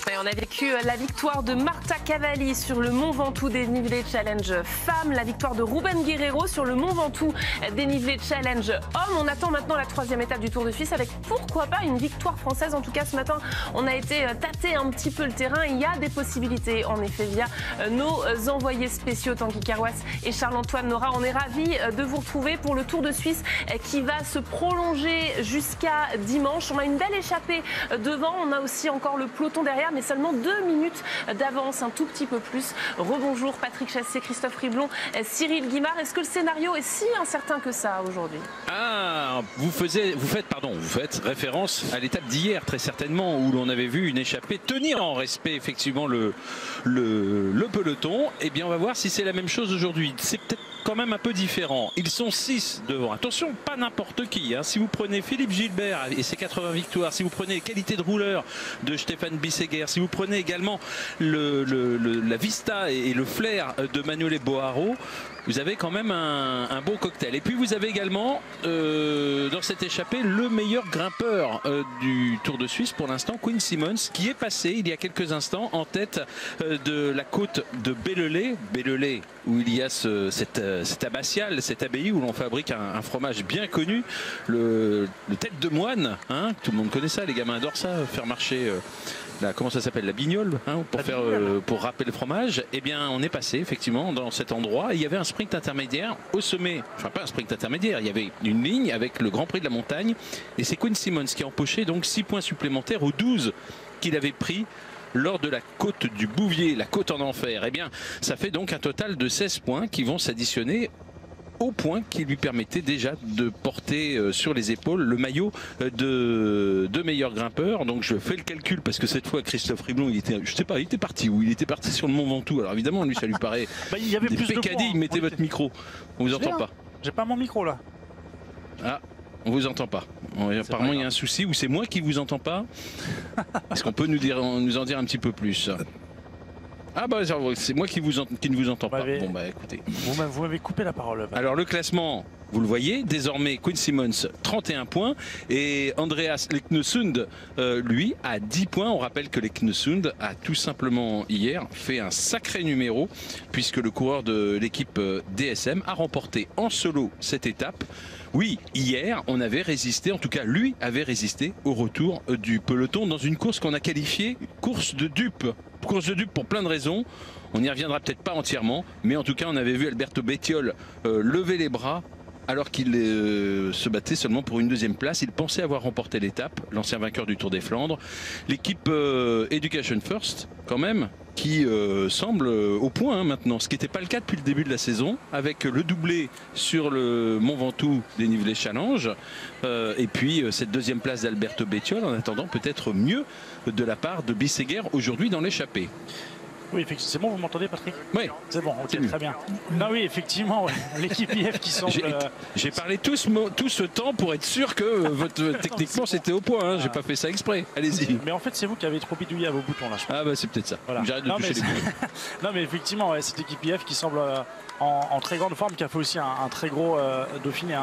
Et on a vécu la victoire de Marta Cavalli sur le Mont Ventoux dénivelé challenge femmes, la victoire de Ruben Guerrero sur le Mont Ventoux dénivelé challenge hommes. On attend maintenant la troisième étape du Tour de Suisse avec pourquoi pas une victoire française. En tout cas ce matin on a été tâter un petit peu le terrain. Il y a des possibilités en effet via nos envoyés spéciaux Tanguy Carouas et Charles-Antoine Nora. On est ravis de vous retrouver pour le Tour de Suisse qui va se prolonger jusqu'à dimanche. On a une belle échappée devant, on a aussi encore le peloton derrière, mais seulement 2 minutes d'avance, un tout petit peu plus. Rebonjour Patrick Chassé, Christophe Riblon, Cyril Guimard. Est-ce que le scénario est si incertain que ça aujourd'hui? Ah, vous faites référence à l'étape d'hier très certainement, où l'on avait vu une échappée tenir en respect effectivement le peloton. Eh bien on va voir si c'est la même chose aujourd'hui. C'est peut-être quand même un peu différent. Ils sont 6 devant. Attention, pas n'importe qui. Si vous prenez Philippe Gilbert et ses 80 victoires, si vous prenez les qualités de rouleur de Stéphane Bisseguer, si vous prenez également la vista et le flair de Manuel Boaro, vous avez quand même un bon cocktail. Et puis vous avez également dans cette échappée le meilleur grimpeur du Tour de Suisse pour l'instant, Quinn Simmons, qui est passé il y a quelques instants en tête de la côte de Bellelay, où il y a cette abbatiale, cette abbaye où l'on fabrique un fromage bien connu, le tête de moine. Tout le monde connaît ça, les gamins adorent ça, faire marcher comment ça s'appelle, la bignole, pour râper le fromage. Eh bien on est passé effectivement dans cet endroit. Il y avait un sprint intermédiaire au sommet, enfin pas un sprint intermédiaire, il y avait une ligne avec le Grand Prix de la montagne, et c'est Quinn Simmons qui a empoché donc 6 points supplémentaires aux 12 qu'il avait pris lors de la côte du Bouvier, la côte en enfer. Eh bien ça fait donc un total de 16 points qui vont s'additionner au point qui lui permettait déjà de porter sur les épaules le maillot de meilleur grimpeur. Donc je fais le calcul parce que cette fois Christophe Riblon, il était parti où? Il était parti sur le Mont Ventoux. Alors évidemment lui ça lui paraît il y avait plus de points. Mettez votre micro, on vous entend pas. J'ai pas mon micro là. Ah, on vous entend pas. Apparemment il y a un souci, ou c'est moi qui vous entends pas. Est-ce qu'on peut nous en dire un petit peu plus? Ah bah c'est moi qui ne vous entends pas. Bon bah écoutez. Vous m'avez coupé la parole. Alors le classement, vous le voyez, désormais Quinn Simmons 31 points et Andreas Leknesund lui à 10 points. On rappelle que Leknesund a tout simplement hier fait un sacré numéro puisque le coureur de l'équipe DSM a remporté en solo cette étape. Oui, hier, on avait résisté, en tout cas lui avait résisté au retour du peloton dans une course qu'on a qualifiée course de dupe. Course de dupe pour plein de raisons. On n'y reviendra peut-être pas entièrement, mais en tout cas, on avait vu Alberto Bettiol lever les bras alors qu'il se battait seulement pour une deuxième place. Il pensait avoir remporté l'étape, l'ancien vainqueur du Tour des Flandres. L'équipe Education First, quand même, qui semble au point maintenant, ce qui n'était pas le cas depuis le début de la saison, avec le doublé sur le Mont Ventoux dénivelé challenge, et puis cette deuxième place d'Alberto Bettiol, en attendant peut-être mieux de la part de Bisseguer aujourd'hui dans l'échappée. Oui, effectivement. C'est bon, vous m'entendez, Patrick? Oui. C'est bon, ok, très bien. Non, oui, effectivement, l'équipe IF qui semble... J'ai parlé tout ce temps pour être sûr que techniquement c'était au point. J'ai pas fait ça exprès. Allez-y. Mais en fait, c'est vous qui avez trop bidouillé à vos boutons là. Je pense. Ah bah c'est peut-être ça. Voilà. J'arrête de toucher les boutons. Non, mais effectivement, cette équipe IF qui semble en très grande forme, qui a fait aussi un très gros Dauphiné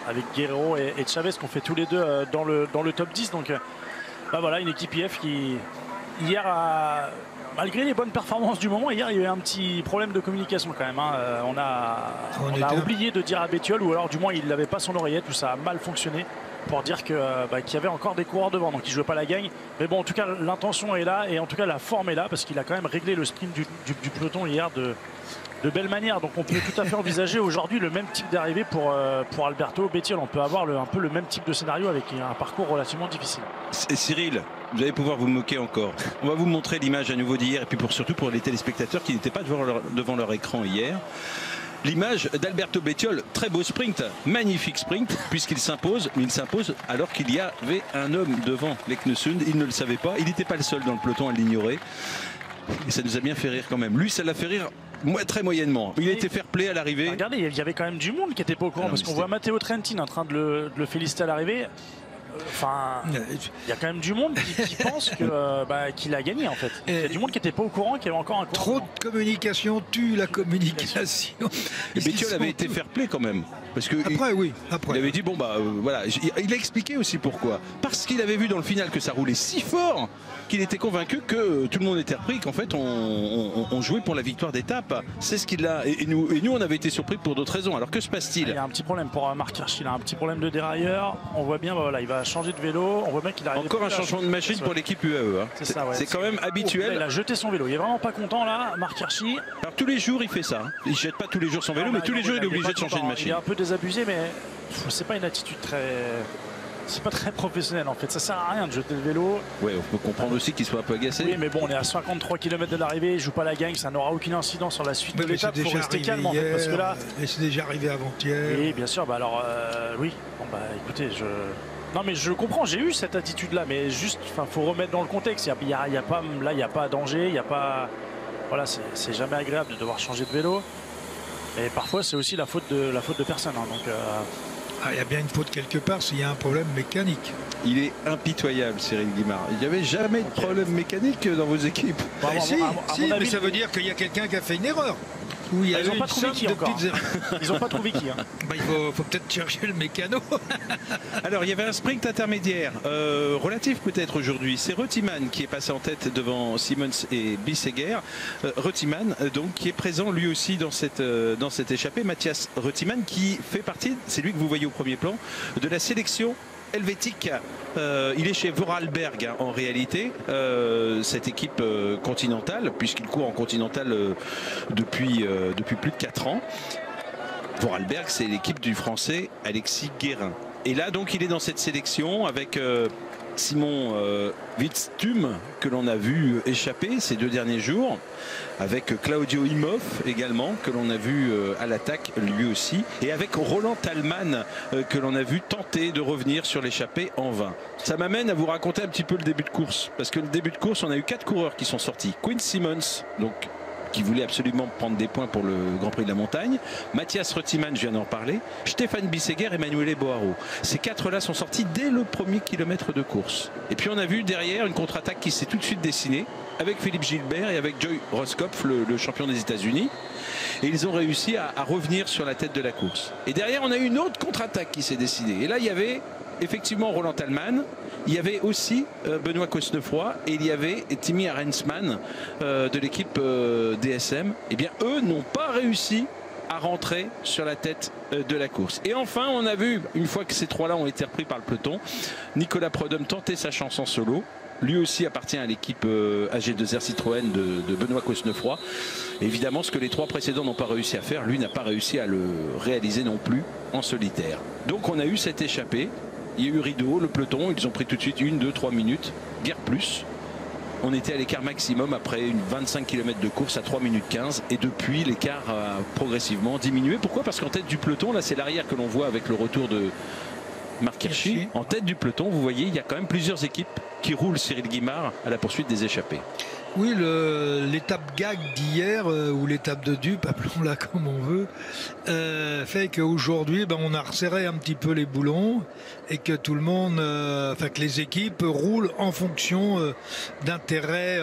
avec Guerrero et Chavez, qu'on fait tous les deux dans le top 10. Donc, voilà, une équipe IF qui hier a... Malgré les bonnes performances du moment, hier il y a eu un petit problème de communication quand même. On a oublié de dire à Bettiol, ou alors du moins il n'avait pas son oreillette, où ça a mal fonctionné, pour dire qu'il y avait encore des coureurs devant, donc il ne jouait pas la gagne. Mais bon, en tout cas l'intention est là, et en tout cas la forme est là, parce qu'il a quand même réglé le sprint du peloton hier de belle manière. Donc on peut tout à fait envisager aujourd'hui le même type d'arrivée pour Alberto Bettiol. On peut avoir un peu le même type de scénario avec un parcours relativement difficile. Cyril, vous allez pouvoir vous moquer encore. On va vous montrer l'image à nouveau d'hier, et puis surtout pour les téléspectateurs qui n'étaient pas devant leur écran hier. L'image d'Alberto Bettiol, très beau sprint, magnifique sprint, puisqu'il s'impose, mais il s'impose alors qu'il y avait un homme devant Leknesund. Il ne le savait pas, il n'était pas le seul dans le peloton à l'ignorer. Et ça nous a bien fait rire quand même. Lui, ça l'a fait rire très moyennement. Il a été fair play à l'arrivée. Regardez, il y avait quand même du monde qui n'était pas au courant, parce qu'on voit Matteo Trentin en train de le féliciter à l'arrivée. Enfin, il y a quand même du monde qui pense qu'il a gagné en fait. Il y a du monde qui n'était pas au courant, qui avait encore un courant. Trop de communication tue la communication. Et Bettiol avait été fair play quand même. Parce que Après. il avait dit bon bah voilà, il a expliqué aussi pourquoi. Parce qu'il avait vu dans le final que ça roulait si fort qu'il était convaincu que tout le monde était repris, qu'en fait on jouait pour la victoire d'étape. C'est ce qu'il a. Et nous on avait été surpris pour d'autres raisons. Alors que se passe-t-il? Il y a un petit problème pour Marc Hirschi, il a un petit problème de dérailleur. On voit bien, voilà, il va changer de vélo. On voit bien qu'il arrive. Encore un changement de machine pour l'équipe UAE. Hein. C'est quand même habituel. Il a jeté son vélo. Il est vraiment pas content là, Marc Hirschi. Alors tous les jours il fait ça. Hein. Il jette pas tous les jours son vélo, mais tous les jours il est obligé de changer de machine. Il est un peu désabusé, mais c'est pas une attitude très. C'est pas très professionnel en fait, ça sert à rien de jeter le vélo. Ouais, on peut comprendre aussi qu'il soit un peu agacé. Oui, mais bon, on est à 53 km de l'arrivée, il joue pas la gagne, ça n'aura aucun incident sur la suite de l'étape. Il faut rester calme en fait, parce que là. Et c'est déjà arrivé avant-hier. Oui, bien sûr, bah alors oui. Bon bah écoutez, non mais je comprends, j'ai eu cette attitude là, mais juste, faut remettre dans le contexte. Il y a pas danger, il y a pas. Voilà, c'est jamais agréable de devoir changer de vélo. Et parfois c'est aussi la faute de personne. Hein, donc. Il y a bien une faute quelque part s'il y a un problème mécanique. Il est impitoyable, Cyril Guimard. Il n'y avait jamais de problème mécanique dans vos équipes. Mais ça veut dire qu'il y a quelqu'un qui a fait une erreur. Oui, ils n'ont pas trouvé qui encore. Ils n'ont pas trouvé qui. Hein. Il faut peut-être chercher le mécano. Alors, il y avait un sprint intermédiaire, relatif peut-être aujourd'hui. C'est Reutemann qui est passé en tête devant Simmons et Bisseguer. Reutemann, donc, qui est présent lui aussi dans cette échappée. Matthias Reutemann qui fait partie, c'est lui que vous voyez au premier plan, de la sélection helvétique. Il est chez Vorarlberg hein, en réalité, cette équipe continentale, puisqu'il court en continental depuis plus de 4 ans. Vorarlberg, c'est l'équipe du français Alexis Guérin. Et là donc il est dans cette sélection avec Simon Vitzthum que l'on a vu échapper ces 2 derniers jours, avec Claudio Imhoff également que l'on a vu à l'attaque lui aussi, et avec Roland Thalmann que l'on a vu tenter de revenir sur l'échappée en vain. Ça m'amène à vous raconter un petit peu le début de course, parce que le début de course on a eu 4 coureurs qui sont sortis. Quinn Simmons, donc qui voulait absolument prendre des points pour le Grand Prix de la Montagne, Matthias Reutemann, je viens d'en parler, Stéphane Bisseguer et Emanuele Boaro. Ces 4-là sont sortis dès le premier kilomètre de course. Et puis on a vu derrière une contre-attaque qui s'est tout de suite dessinée avec Philippe Gilbert et avec Joy Rosskopf, le champion des États-Unis. Et ils ont réussi à revenir sur la tête de la course. Et derrière, on a eu une autre contre-attaque qui s'est dessinée. Et là, il y avait effectivement Roland Thalmann, il y avait aussi Benoît Cosnefroy et il y avait Timmy Arensman de l'équipe DSM. Eh bien, eux n'ont pas réussi à rentrer sur la tête de la course. Et enfin, on a vu, une fois que ces 3-là ont été repris par le peloton, Nicolas Prudhomme tenter sa chance en solo. Lui aussi appartient à l'équipe AG2R Citroën de Benoît Cosnefroy. Évidemment, ce que les 3 précédents n'ont pas réussi à faire, lui n'a pas réussi à le réaliser non plus en solitaire. Donc on a eu cette échappée. Il y a eu rideau, le peloton, ils ont pris tout de suite 1, 2, 3 minutes, guère plus. On était à l'écart maximum après une 25 km de course à 3 minutes 15 et depuis l'écart a progressivement diminué. Pourquoi? Parce qu'en tête du peloton, là c'est l'arrière que l'on voit avec le retour de Marc Hirschi. En tête du peloton, vous voyez, il y a quand même plusieurs équipes qui roulent, Cyril Guimard, à la poursuite des échappés. Oui, l'étape gag d'hier, ou l'étape de dupe, appelons-la comme on veut, fait qu'aujourd'hui, on a resserré un petit peu les boulons et que tout le monde, que les équipes roulent en fonction d'intérêts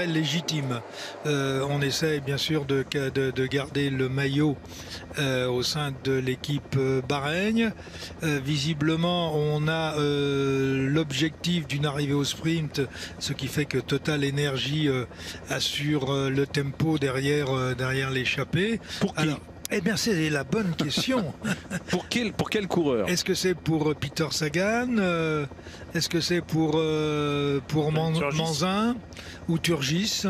légitimes. On essaie bien sûr de garder le maillot au sein de l'équipe Bahreïn. Visiblement, on a l'objectif d'une arrivée au sprint, ce qui fait que Total Energy assure le tempo derrière l'échappée. Pour qui? Alors, eh bien, c'est la bonne question. Pour quel coureur? Est-ce que c'est pour Peter Sagan? Est-ce que c'est pour Manzin ou Turgis?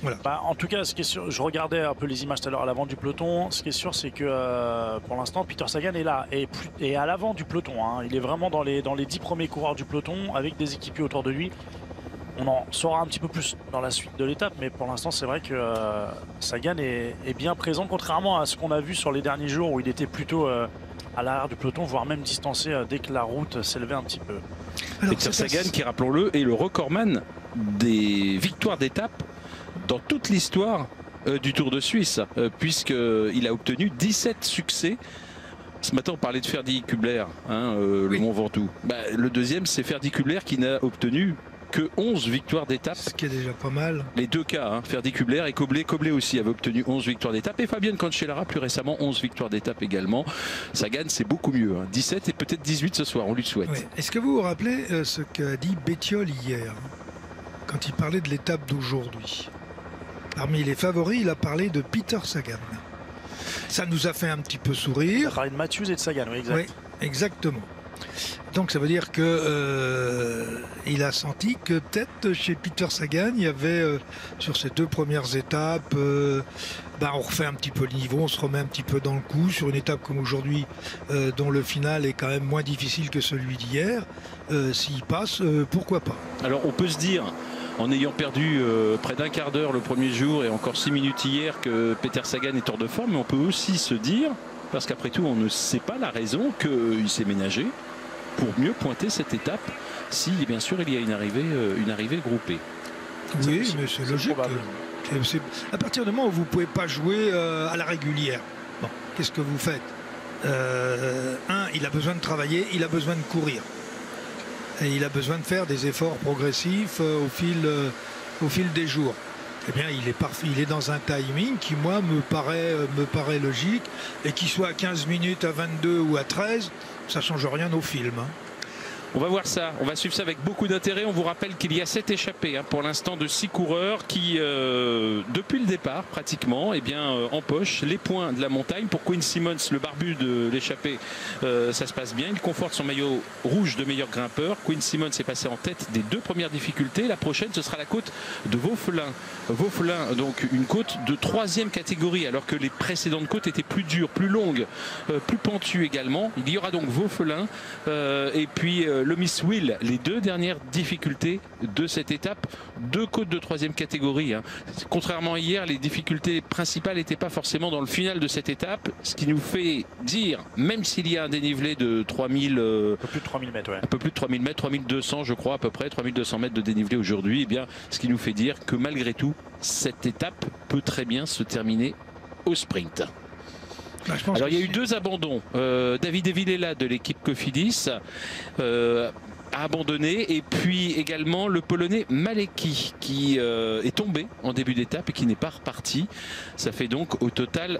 Voilà. En tout cas, ce qui est sûr, je regardais un peu les images tout à l'heure à l'avant du peloton. Ce qui est sûr, c'est que pour l'instant, Peter Sagan est là et à l'avant du peloton. Hein. Il est vraiment dans les 10 premiers coureurs du peloton avec des équipiers autour de lui. On en saura un petit peu plus dans la suite de l'étape, mais pour l'instant, c'est vrai que Sagan est bien présent, contrairement à ce qu'on a vu sur les derniers jours où il était plutôt à l'arrière du peloton, voire même distancé dès que la route s'élevait un petit peu. Peter Sagan, qui, rappelons-le, est le recordman des victoires d'étape dans toute l'histoire du Tour de Suisse, puisqu'il a obtenu 17 succès. Ce matin, on parlait de Ferdi Kubler, le Mont Ventoux. Le deuxième, c'est Ferdi Kubler qui n'a obtenu que 11 victoires d'étape. Ce qui est déjà pas mal. Les deux cas, hein, Ferdy Kubler et Koblet. Koblet aussi avait obtenu 11 victoires d'étape. Et Fabienne Cancellara, plus récemment, 11 victoires d'étape également. Sagan, c'est beaucoup mieux. Hein. 17 et peut-être 18 ce soir, on lui souhaite. Ouais. Est-ce que vous vous rappelez ce qu'a dit Bettiol hier, quand il parlait de l'étape d'aujourd'hui? Parmi les favoris, il a parlé de Peter Sagan. Ça nous a fait un petit peu sourire. Il a parlé de Matthews et de Sagan, oui, exact. Oui, exactement. Donc ça veut dire que il a senti que peut-être chez Peter Sagan, il y avait sur ces 2 premières étapes, on refait un petit peu le niveau, on se remet un petit peu dans le coup sur une étape comme aujourd'hui, dont le final est quand même moins difficile que celui d'hier. S'il passe, pourquoi pas? Alors on peut se dire, en ayant perdu près d'un quart d'heure le premier jour et encore 6 minutes hier, que Peter Sagan est hors de forme, mais on peut aussi se dire, parce qu'après tout on ne sait pas la raison, qu'il s'est ménagé pour mieux pointer cette étape, si bien sûr il y a une arrivée groupée. Oui, mais c'est logique. À partir du moment où vous ne pouvez pas jouer à la régulière, bon, qu'est-ce que vous faites? Il a besoin de travailler, il a besoin de courir. Et il a besoin de faire des efforts progressifs au fil des jours. Eh bien, il est dans un timing qui, moi, me paraît logique. Et qu'il soit à 15 minutes, à 22 ou à 13, ça ne change rien au film. Hein. On va voir ça, on va suivre ça avec beaucoup d'intérêt. On vous rappelle qu'il y a 7 échappés pour l'instant de 6 coureurs qui, depuis le départ pratiquement, empochent les points de la montagne. Pour Quinn Simmons, le barbu de l'échappée, ça se passe bien. Il conforte son maillot rouge de meilleur grimpeur. Quinn Simmons est passé en tête des 2 premières difficultés. La prochaine, ce sera la côte de Vaufelin. Vaufelin, donc une côte de 3e catégorie, alors que les précédentes côtes étaient plus dures, plus longues, plus pentues également. Il y aura donc Vaufelin et puis le Miss Will, les 2 dernières difficultés de cette étape, 2 côtes de 3e catégorie. Hein. Contrairement à hier, les difficultés principales n'étaient pas forcément dans le final de cette étape, ce qui nous fait dire, même s'il y a un dénivelé de 3000, un peu plus de 3000 mètres, ouais. Un peu plus de 3000 mètres, 3200 je crois à peu près, 3200 mètres de dénivelé aujourd'hui, eh bien, ce qui nous fait dire que malgré tout, cette étape peut très bien se terminer au sprint. Alors il y a eu 2 abandons. David Evilela de l'équipe Cofidis a abandonné, et puis également le Polonais Malecki qui est tombé en début d'étape et qui n'est pas reparti. Ça fait donc au total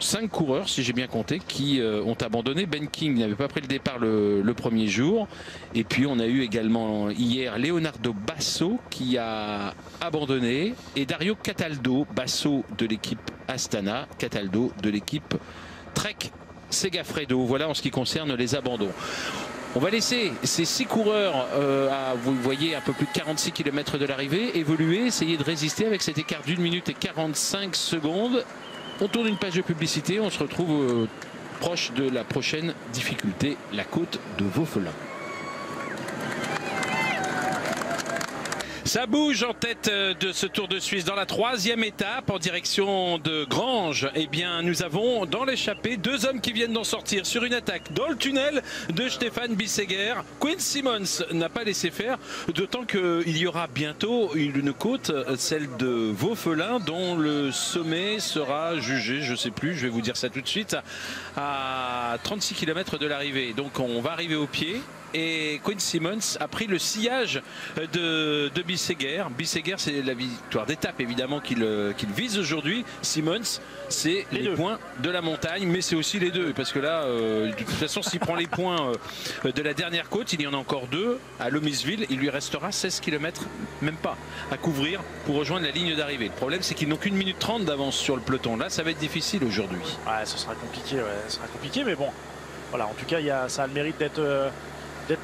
5 coureurs, si j'ai bien compté, qui ont abandonné. Ben King n'avait pas pris le départ le premier jour. Et puis on a eu également hier Leonardo Basso qui a abandonné, et Dario Cataldo, Basso de l'équipe Astana, Cataldo de l'équipe Trek Segafredo. Voilà en ce qui concerne les abandons. On va laisser ces 6 coureurs à, vous voyez, un peu plus de 46 km de l'arrivée, évoluer, essayer de résister avec cet écart d'1 minute et 45 secondes. On tourne une page de publicité, on se retrouve proche de la prochaine difficulté, la côte de Vaufelin. Ça bouge en tête de ce Tour de Suisse dans la 3e étape en direction de Granges. Eh bien, nous avons dans l'échappée 2 hommes qui viennent d'en sortir sur une attaque dans le tunnel de Stefan Bissegger. Quinn Simmons n'a pas laissé faire, d'autant qu'il y aura bientôt une côte, celle de Vaufelin, dont le sommet sera jugé, je ne sais plus, je vais vous dire ça tout de suite, à 36 km de l'arrivée. Donc on va arriver au pied. Et Quinn Simmons a pris le sillage de Bissegger. Bissegger, c'est la victoire d'étape évidemment qu'il vise aujourd'hui. Simmons, c'est les points de la montagne, mais c'est aussi les 2. Parce que là, de toute façon, s'il prend les points de la dernière côte, il y en a encore 2 à Lomisville. Il lui restera 16 km, même pas, à couvrir pour rejoindre la ligne d'arrivée. Le problème, c'est qu'ils n'ont qu'1 minute 30 d'avance sur le peloton. Là, ça va être difficile aujourd'hui. Ouais, ce sera compliqué, mais bon. Voilà, en tout cas, ça a le mérite d'être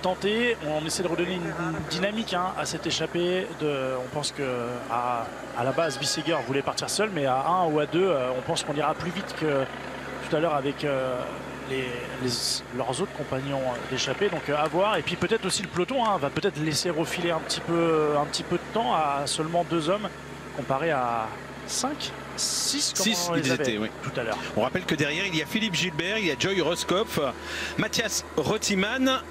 tenté. On essaie de redonner une dynamique à cette échappée. On pense que à la base Bissegger voulait partir seul, mais à 1 ou à 2 on pense qu'on ira plus vite que tout à l'heure avec leurs autres compagnons d'échappée. Donc à voir, et puis peut-être aussi le peloton va peut-être laisser refiler un petit peu de temps à seulement 2 hommes comparé à 5, 6 ils étaient, oui, tout à l'heure. On rappelle que derrière il y a Philippe Gilbert, il y a Joy Roscoff, Mathias Rottimann,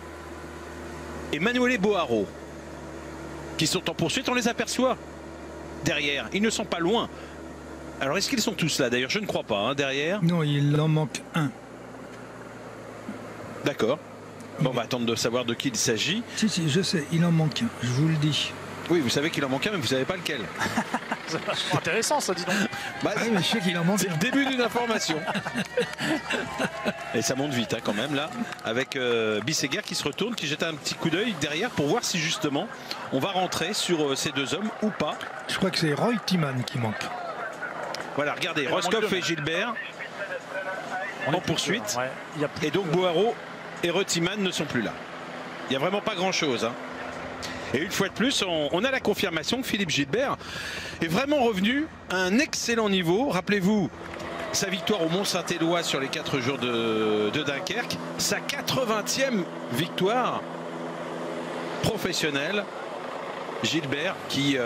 Emanuele Boaro qui sont en poursuite. On les aperçoit derrière, ils ne sont pas loin. Alors est-ce qu'ils sont tous là? D'ailleurs je ne crois pas derrière. Non, il en manque un. D'accord. Bon, on va attendre de savoir de qui il s'agit. Si, je sais, il en manque un, je vous le dis. Oui, vous savez qu'il en manque un, mais vous savez pas lequel. C'est vachement intéressant, ça, dis donc. Bah, Ah oui, mais je sais qu'il en manque c'est un. le début d'une information. Et ça monte vite, hein, quand même, là, avec Bisseguer qui se retourne, qui jette un petit coup d'œil derrière pour voir si justement on va rentrer sur ces deux hommes ou pas. Je crois que c'est Roy Timan qui manque. Voilà, regardez, Il en manque Roscoff deux, et Gilbert en poursuite. Ouais, il y a plus Et donc de- Boharo et Reutemann ne sont plus là. Il n'y a vraiment pas grand-chose. Hein. Et une fois de plus, on a la confirmation que Philippe Gilbert est vraiment revenu à un excellent niveau. Rappelez-vous, sa victoire au Mont-Saint-Éloi sur les 4 jours de Dunkerque, sa 80e victoire professionnelle. Gilbert qui,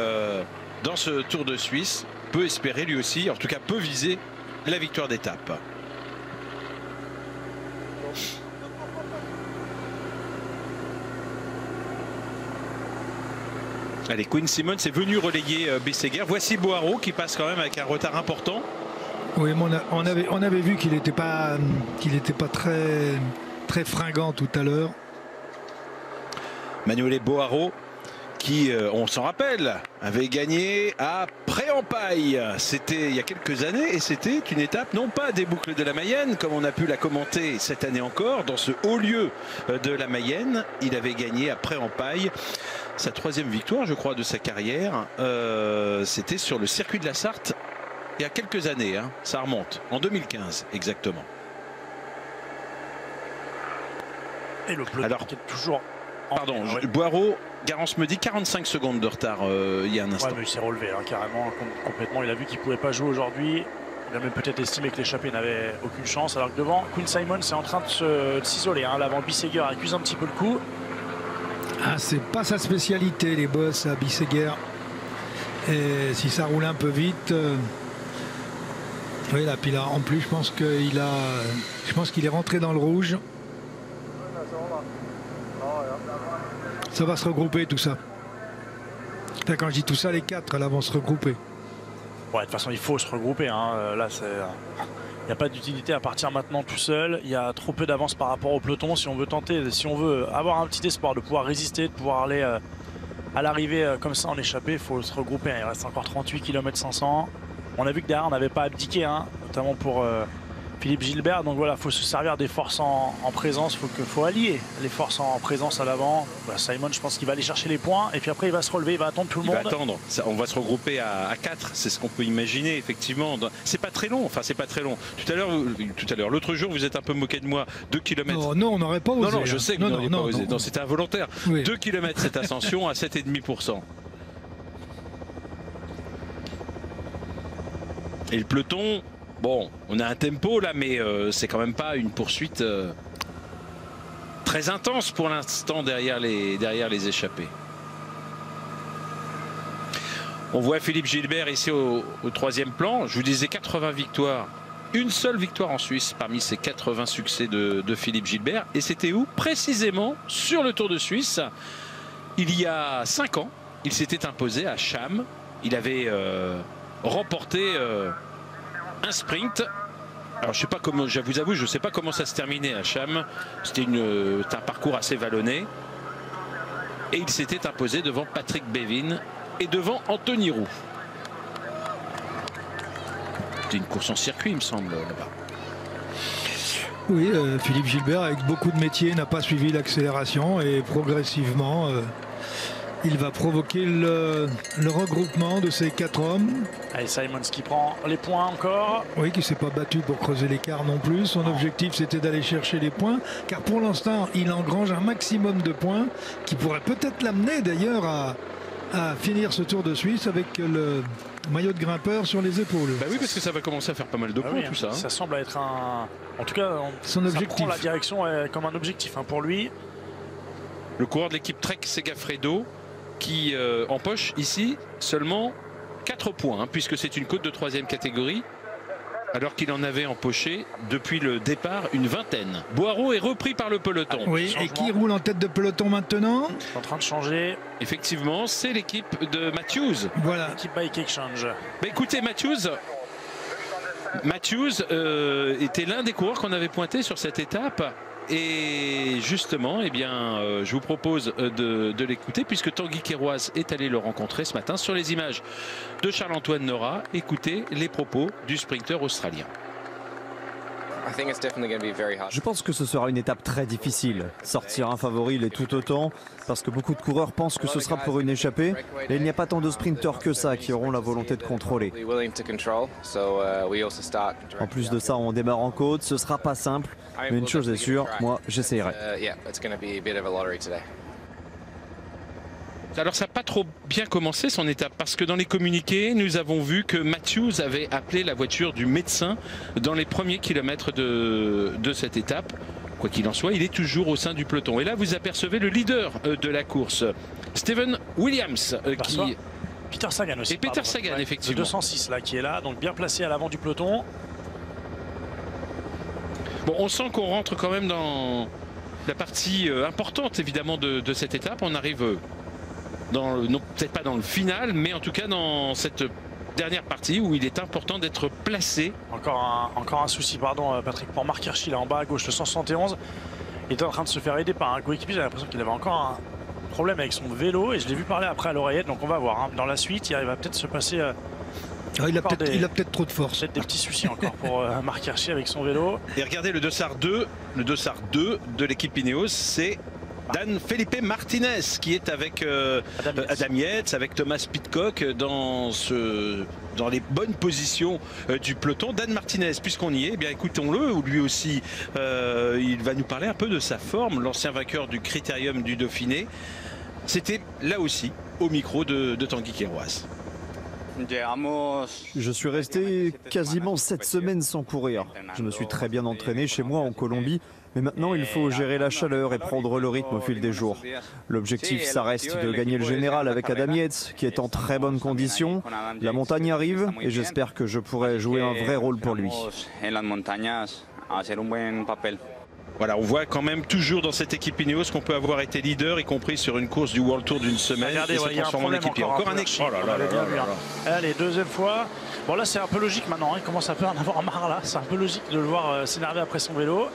dans ce Tour de Suisse, peut espérer lui aussi, en tout cas peut viser la victoire d'étape. Allez, Quinn Simmons est venu relayer Bisseguer. Voici Boharo qui passe quand même avec un retard important. Oui, mais on avait vu qu'il n'était pas très fringant tout à l'heure. Manuel Boharo qui, on s'en rappelle, avait gagné à Pré-en-Paille. C'était il y a quelques années et c'était une étape non pas des boucles de la Mayenne comme on a pu la commenter cette année encore dans ce haut lieu de la Mayenne. Il avait gagné à Pré-en-Paille. Sa 3e victoire, je crois, de sa carrière, c'était sur le circuit de la Sarthe il y a quelques années. Hein, ça remonte, en 2015 exactement. Et le peloton Alors, qui est toujours. Pardon, Ouais. Boharo, Garance me dit 45 secondes de retard il y a un instant. Ouais, mais il s'est relevé hein, carrément, complètement. Il a vu qu'il ne pouvait pas jouer aujourd'hui. Il a même peut-être estimé que l'échappée n'avait aucune chance. Alors que devant, Quinn Simmons est en train de s'isoler. Hein. L'avant Bisseguer accuse un petit peu le coup. Ah, c'est pas sa spécialité, les bosses à Bisseguer. Et si ça roule un peu vite. Oui, là, puis là, en plus, je pense qu'il est rentré dans le rouge. Ça va se regrouper tout ça. Là, quand je dis tout ça, les 4 là vont se regrouper. Ouais, de toute façon, il faut se regrouper. Hein. Là, il n'y a pas d'utilité à partir maintenant tout seul. Il y a trop peu d'avance par rapport au peloton. Si on veut tenter, si on veut avoir un petit espoir de pouvoir résister, de pouvoir aller à l'arrivée comme ça en échappée, il faut se regrouper. Il reste encore 38 km 500. On a vu que derrière, on n'avait pas abdiqué, hein, notamment pour Philippe Gilbert. Donc voilà, il faut se servir des forces en présence. Il faut allier les forces en présence à l'avant. Voilà, Simon, je pense qu'il va aller chercher les points. Et puis après, il va se relever, il va attendre tout le Il monde. va attendre. Ça, on va se regrouper à 4. C'est ce qu'on peut imaginer, effectivement. C'est pas très long. Enfin, c'est pas très long. Tout à l'heure, l'autre jour, vous êtes un peu moqué de moi. 2 km. Non, on n'aurait pas osé. Non, je sais que vous n'auriez pas osé. Non, c'était involontaire. Oui. 2 km cette ascension à 7,5%. Et le peloton, bon, on a un tempo là, mais c'est quand même pas une poursuite très intense pour l'instant derrière les échappés. On voit Philippe Gilbert ici au 3e plan. Je vous disais 80 victoires. Une seule victoire en Suisse parmi ces 80 succès de Philippe Gilbert. Et c'était où? Précisément sur le Tour de Suisse. Il y a 5 ans, il s'était imposé à Cham. Il avait remporté un sprint. Alors je sais pas comment, je vous avoue, je ne sais pas comment ça se terminait à Cham. C'était un parcours assez vallonné. Et il s'était imposé devant Patrick Bevin et devant Anthony Roux. C'était une course en circuit, il me semble, là-bas. Oui, Philippe Gilbert, avec beaucoup de métiers, n'a pas suivi l'accélération et progressivement, il va provoquer le regroupement de ces 4 hommes. Allez, Simons qui prend les points encore. Oui, qui ne s'est pas battu pour creuser l'écart non plus. Son objectif, c'était d'aller chercher les points, car pour l'instant, il engrange un maximum de points qui pourrait peut-être l'amener d'ailleurs à finir ce Tour de Suisse avec le maillot de grimpeur sur les épaules. Bah oui, parce que ça va commencer à faire pas mal de points, oui, tout ça. Ça semble être un... En tout cas, Son ça objectif. prend la direction comme un objectif pour lui. Le coureur de l'équipe Trek Segafredo qui empoche ici seulement 4 points, puisque c'est une côte de 3e catégorie, alors qu'il en avait empoché depuis le départ une vingtaine. Boharo est repris par le peloton. Oui, et qui roule en tête de peloton maintenant? En train de changer. Effectivement, c'est l'équipe de Matthews. Voilà. Équipe Bike Exchange. Bah écoutez, Matthews était l'un des coureurs qu'on avait pointé sur cette étape Et justement, eh bien, je vous propose de l'écouter puisque Tanguy Queiroz est allé le rencontrer ce matin. Sur les images de Charles-Antoine Nora, écoutez les propos du sprinter australien. Je pense que ce sera une étape très difficile. Sortir un favori l'est tout autant, parce que beaucoup de coureurs pensent que ce sera pour une échappée, et il n'y a pas tant de sprinteurs que ça qui auront la volonté de contrôler. En plus de ça, on démarre en côte, ce sera pas simple, mais une chose est sûre, moi j'essayerai. Alors ça n'a pas trop bien commencé son étape parce que dans les communiqués nous avons vu que Matthews avait appelé la voiture du médecin dans les premiers kilomètres de cette étape. Quoi qu'il en soit, il est toujours au sein du peloton. Et là vous apercevez le leader de la course, Stephen Williams, qui... Peter Sagan aussi. Et Peter Sagan, ouais, effectivement. Le 206 là qui est là, donc bien placé à l'avant du peloton. Bon, on sent qu'on rentre quand même dans la partie importante évidemment de cette étape. On arrive... peut-être pas dans le final, mais en tout cas dans cette dernière partie où il est important d'être placé. Encore un souci, pardon Patrick, pour Marc Hirschi là en bas à gauche, le 171. Il est en train de se faire aider par un coéquipier. J'ai l'impression qu'il avait encore un problème avec son vélo et je l'ai vu parler après à l'oreillette, donc on va voir. Hein. Dans la suite, il va peut-être se passer... il a peut-être trop de force. Peut-être des petits soucis encore pour Marc Hirschi avec son vélo. Et regardez le dossard 2 de l'équipe Ineos, c'est Dan Felipe Martinez qui est avec Adam Yates, avec Thomas Pidcock dans les bonnes positions du peloton. Dan Martinez, puisqu'on y est, eh bien écoutons-le, lui aussi il va nous parler un peu de sa forme, l'ancien vainqueur du Critérium du Dauphiné. C'était là aussi au micro de Tanguy Queiroz. Je suis resté quasiment 7 semaines sans courir. Je me suis très bien entraîné chez moi en Colombie, mais maintenant il faut gérer la chaleur et prendre le rythme au fil des jours. L'objectif, ça reste de gagner le général avec Adam Yates, qui est en très bonne condition. La montagne arrive et j'espère que je pourrai jouer un vrai rôle pour lui. Voilà, on voit quand même toujours dans cette équipe Ineos qu'on peut avoir été leader, y compris sur une course du World Tour d'une semaine. Regardez, et se transforme en équipier. Encore un équipe. Oh là là là. Allez, deuxième fois. Bon là c'est un peu logique maintenant, hein. Il commence un peu à en avoir marre là. C'est un peu logique de le voir s'énerver après son vélo.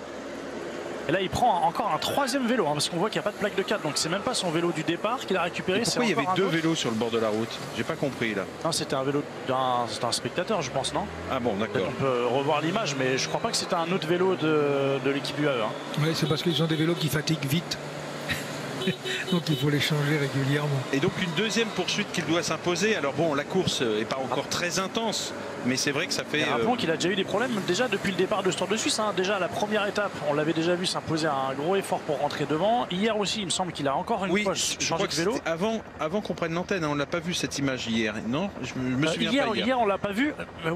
Et là il prend encore un troisième vélo, hein, parce qu'on voit qu'il n'y a pas de plaque de 4. Donc c'est même pas son vélo du départ qu'il a récupéré. Pourquoi il y avait deux vélos sur le bord de la route? J'ai pas compris là. Non, c'était un vélo d'un spectateur, je pense, non? Ah bon, d'accord. On peut revoir l'image, mais je crois pas que c'était un autre vélo de l'équipe UAE. Hein. Oui, c'est parce qu'ils ont des vélos qui fatiguent vite. Donc il faut les changer régulièrement. Et donc une deuxième poursuite qu'il doit s'imposer. Alors bon, la course n'est pas encore très intense, mais c'est vrai que ça fait... Et rappelons qu'il a déjà eu des problèmes déjà depuis le départ de ce Tour de Suisse. Hein. Déjà la première étape, on l'avait déjà vu s'imposer un gros effort pour rentrer devant. Hier aussi, il me semble qu'il a encore une fois changé de vélo. Avant qu'on prenne l'antenne, hein, on l'a pas vu cette image hier. Non, je me souviens pas hier. Hier, on l'a pas vu.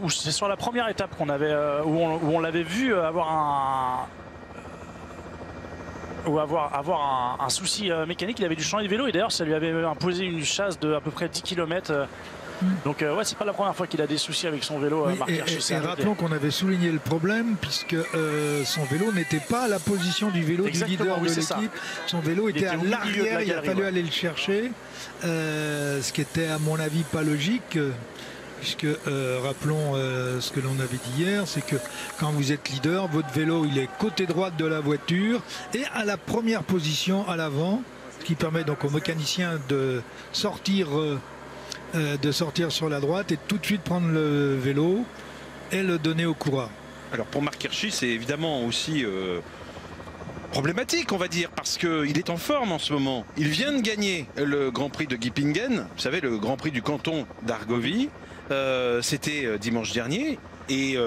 C'est sur la première étape qu'on avait, où on l'avait vu avoir un souci mécanique. Il avait dû changer de vélo et d'ailleurs ça lui avait imposé une chasse de à peu près 10 km. Donc ouais, c'est pas la première fois qu'il a des soucis avec son vélo. Oui, et rappelons qu'on avait souligné le problème puisque son vélo n'était pas à la position du vélo du leader de l'équipe. Son vélo était à l'arrière, il a fallu aller le chercher, ce qui était à mon avis pas logique. Puisque rappelons ce que l'on avait dit hier, c'est que quand vous êtes leader, votre vélo il est côté droite de la voiture et à la première position à l'avant, ce qui permet donc au mécanicien de sortir sur la droite et tout de suite prendre le vélo et le donner au coureur. Alors pour Marc Hirschi, c'est évidemment aussi problématique, on va dire, parce qu'il est en forme en ce moment. Il vient de gagner le Grand Prix de Gippingen, vous savez, le Grand Prix du canton d'Argovie. C'était dimanche dernier et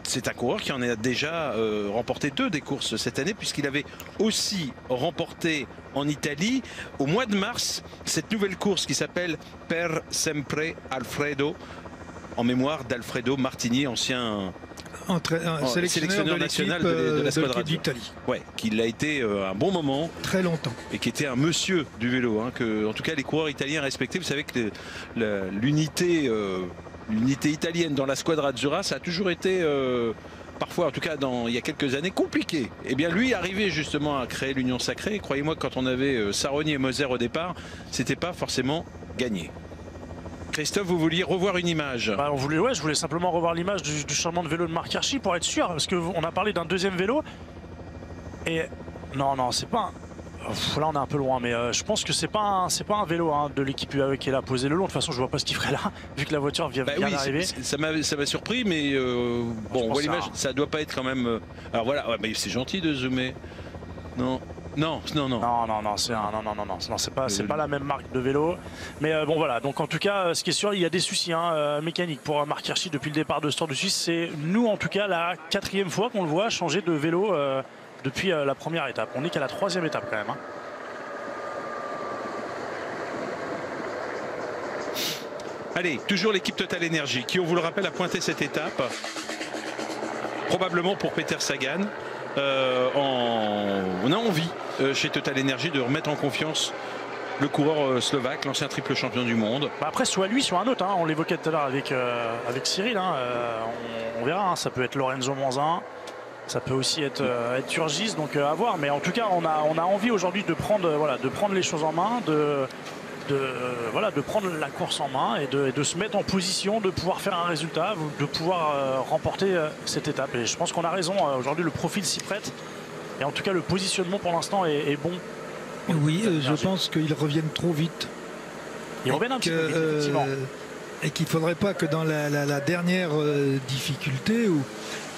c'est un coureur qui en a déjà remporté 2 des courses cette année, puisqu'il avait aussi remporté en Italie au mois de mars cette nouvelle course qui s'appelle Per Sempre Alfredo, en mémoire d'Alfredo Martini, ancien sélectionneur national de la Squadra d'Italie. Ouais, qui a été un bon moment. Très longtemps. Et qui était un monsieur du vélo, hein, que en tout cas les coureurs italiens respectaient. Vous savez que l'unité italienne dans la Squadra Azzurra, ça a toujours été parfois, en tout cas il y a quelques années, compliqué. Et bien lui arrivait justement à créer l'union sacrée. Croyez-moi, quand on avait Saroni et Moser au départ, c'était pas forcément gagné. Christophe, vous vouliez revoir une image? Je voulais simplement revoir l'image du changement de vélo de Marc Hirschi pour être sûr, parce qu'on a parlé d'un deuxième vélo. Et non, c'est pas là on est un peu loin, mais je pense que c'est pas un vélo hein, de l'équipe UAE qui est là posé le long. De toute façon, je vois pas ce qu'il ferait là, vu que la voiture vient d'arriver. Ça m'a surpris, mais bon, on voit l'image, ça doit pas être quand même. Alors voilà, ouais, mais c'est gentil de zoomer. Non, c'est pas la même marque de vélo. Mais bon voilà, donc en tout cas, ce qui est sûr, il y a des soucis mécaniques pour Marc Hirschi depuis le départ de ce Tour de Suisse. C'est nous en tout cas la 4e fois qu'on le voit changer de vélo. Depuis la première étape. On n'est qu'à la 3e étape quand même. Hein. Allez, toujours l'équipe Total Energy qui, on vous le rappelle, a pointé cette étape. Probablement pour Peter Sagan. On a envie chez Total Energy de remettre en confiance le coureur slovaque, l'ancien triple champion du monde. Bah après, soit lui, soit un autre. Hein. On l'évoquait tout à l'heure avec Cyril. Hein. On verra. Hein. Ça peut être Lorenzo Manzin. Ça peut aussi être Turgis, donc à voir. Mais en tout cas, on a envie aujourd'hui de prendre les choses en main, de prendre la course en main et de se mettre en position, de pouvoir faire un résultat, de pouvoir remporter cette étape. Et je pense qu'on a raison. Aujourd'hui, le profil s'y prête. Et en tout cas, le positionnement pour l'instant est bon. Oui, je pense qu'ils reviennent trop vite. Ils reviennent un petit peu vite, effectivement. Et qu'il ne faudrait pas que dans la dernière difficulté où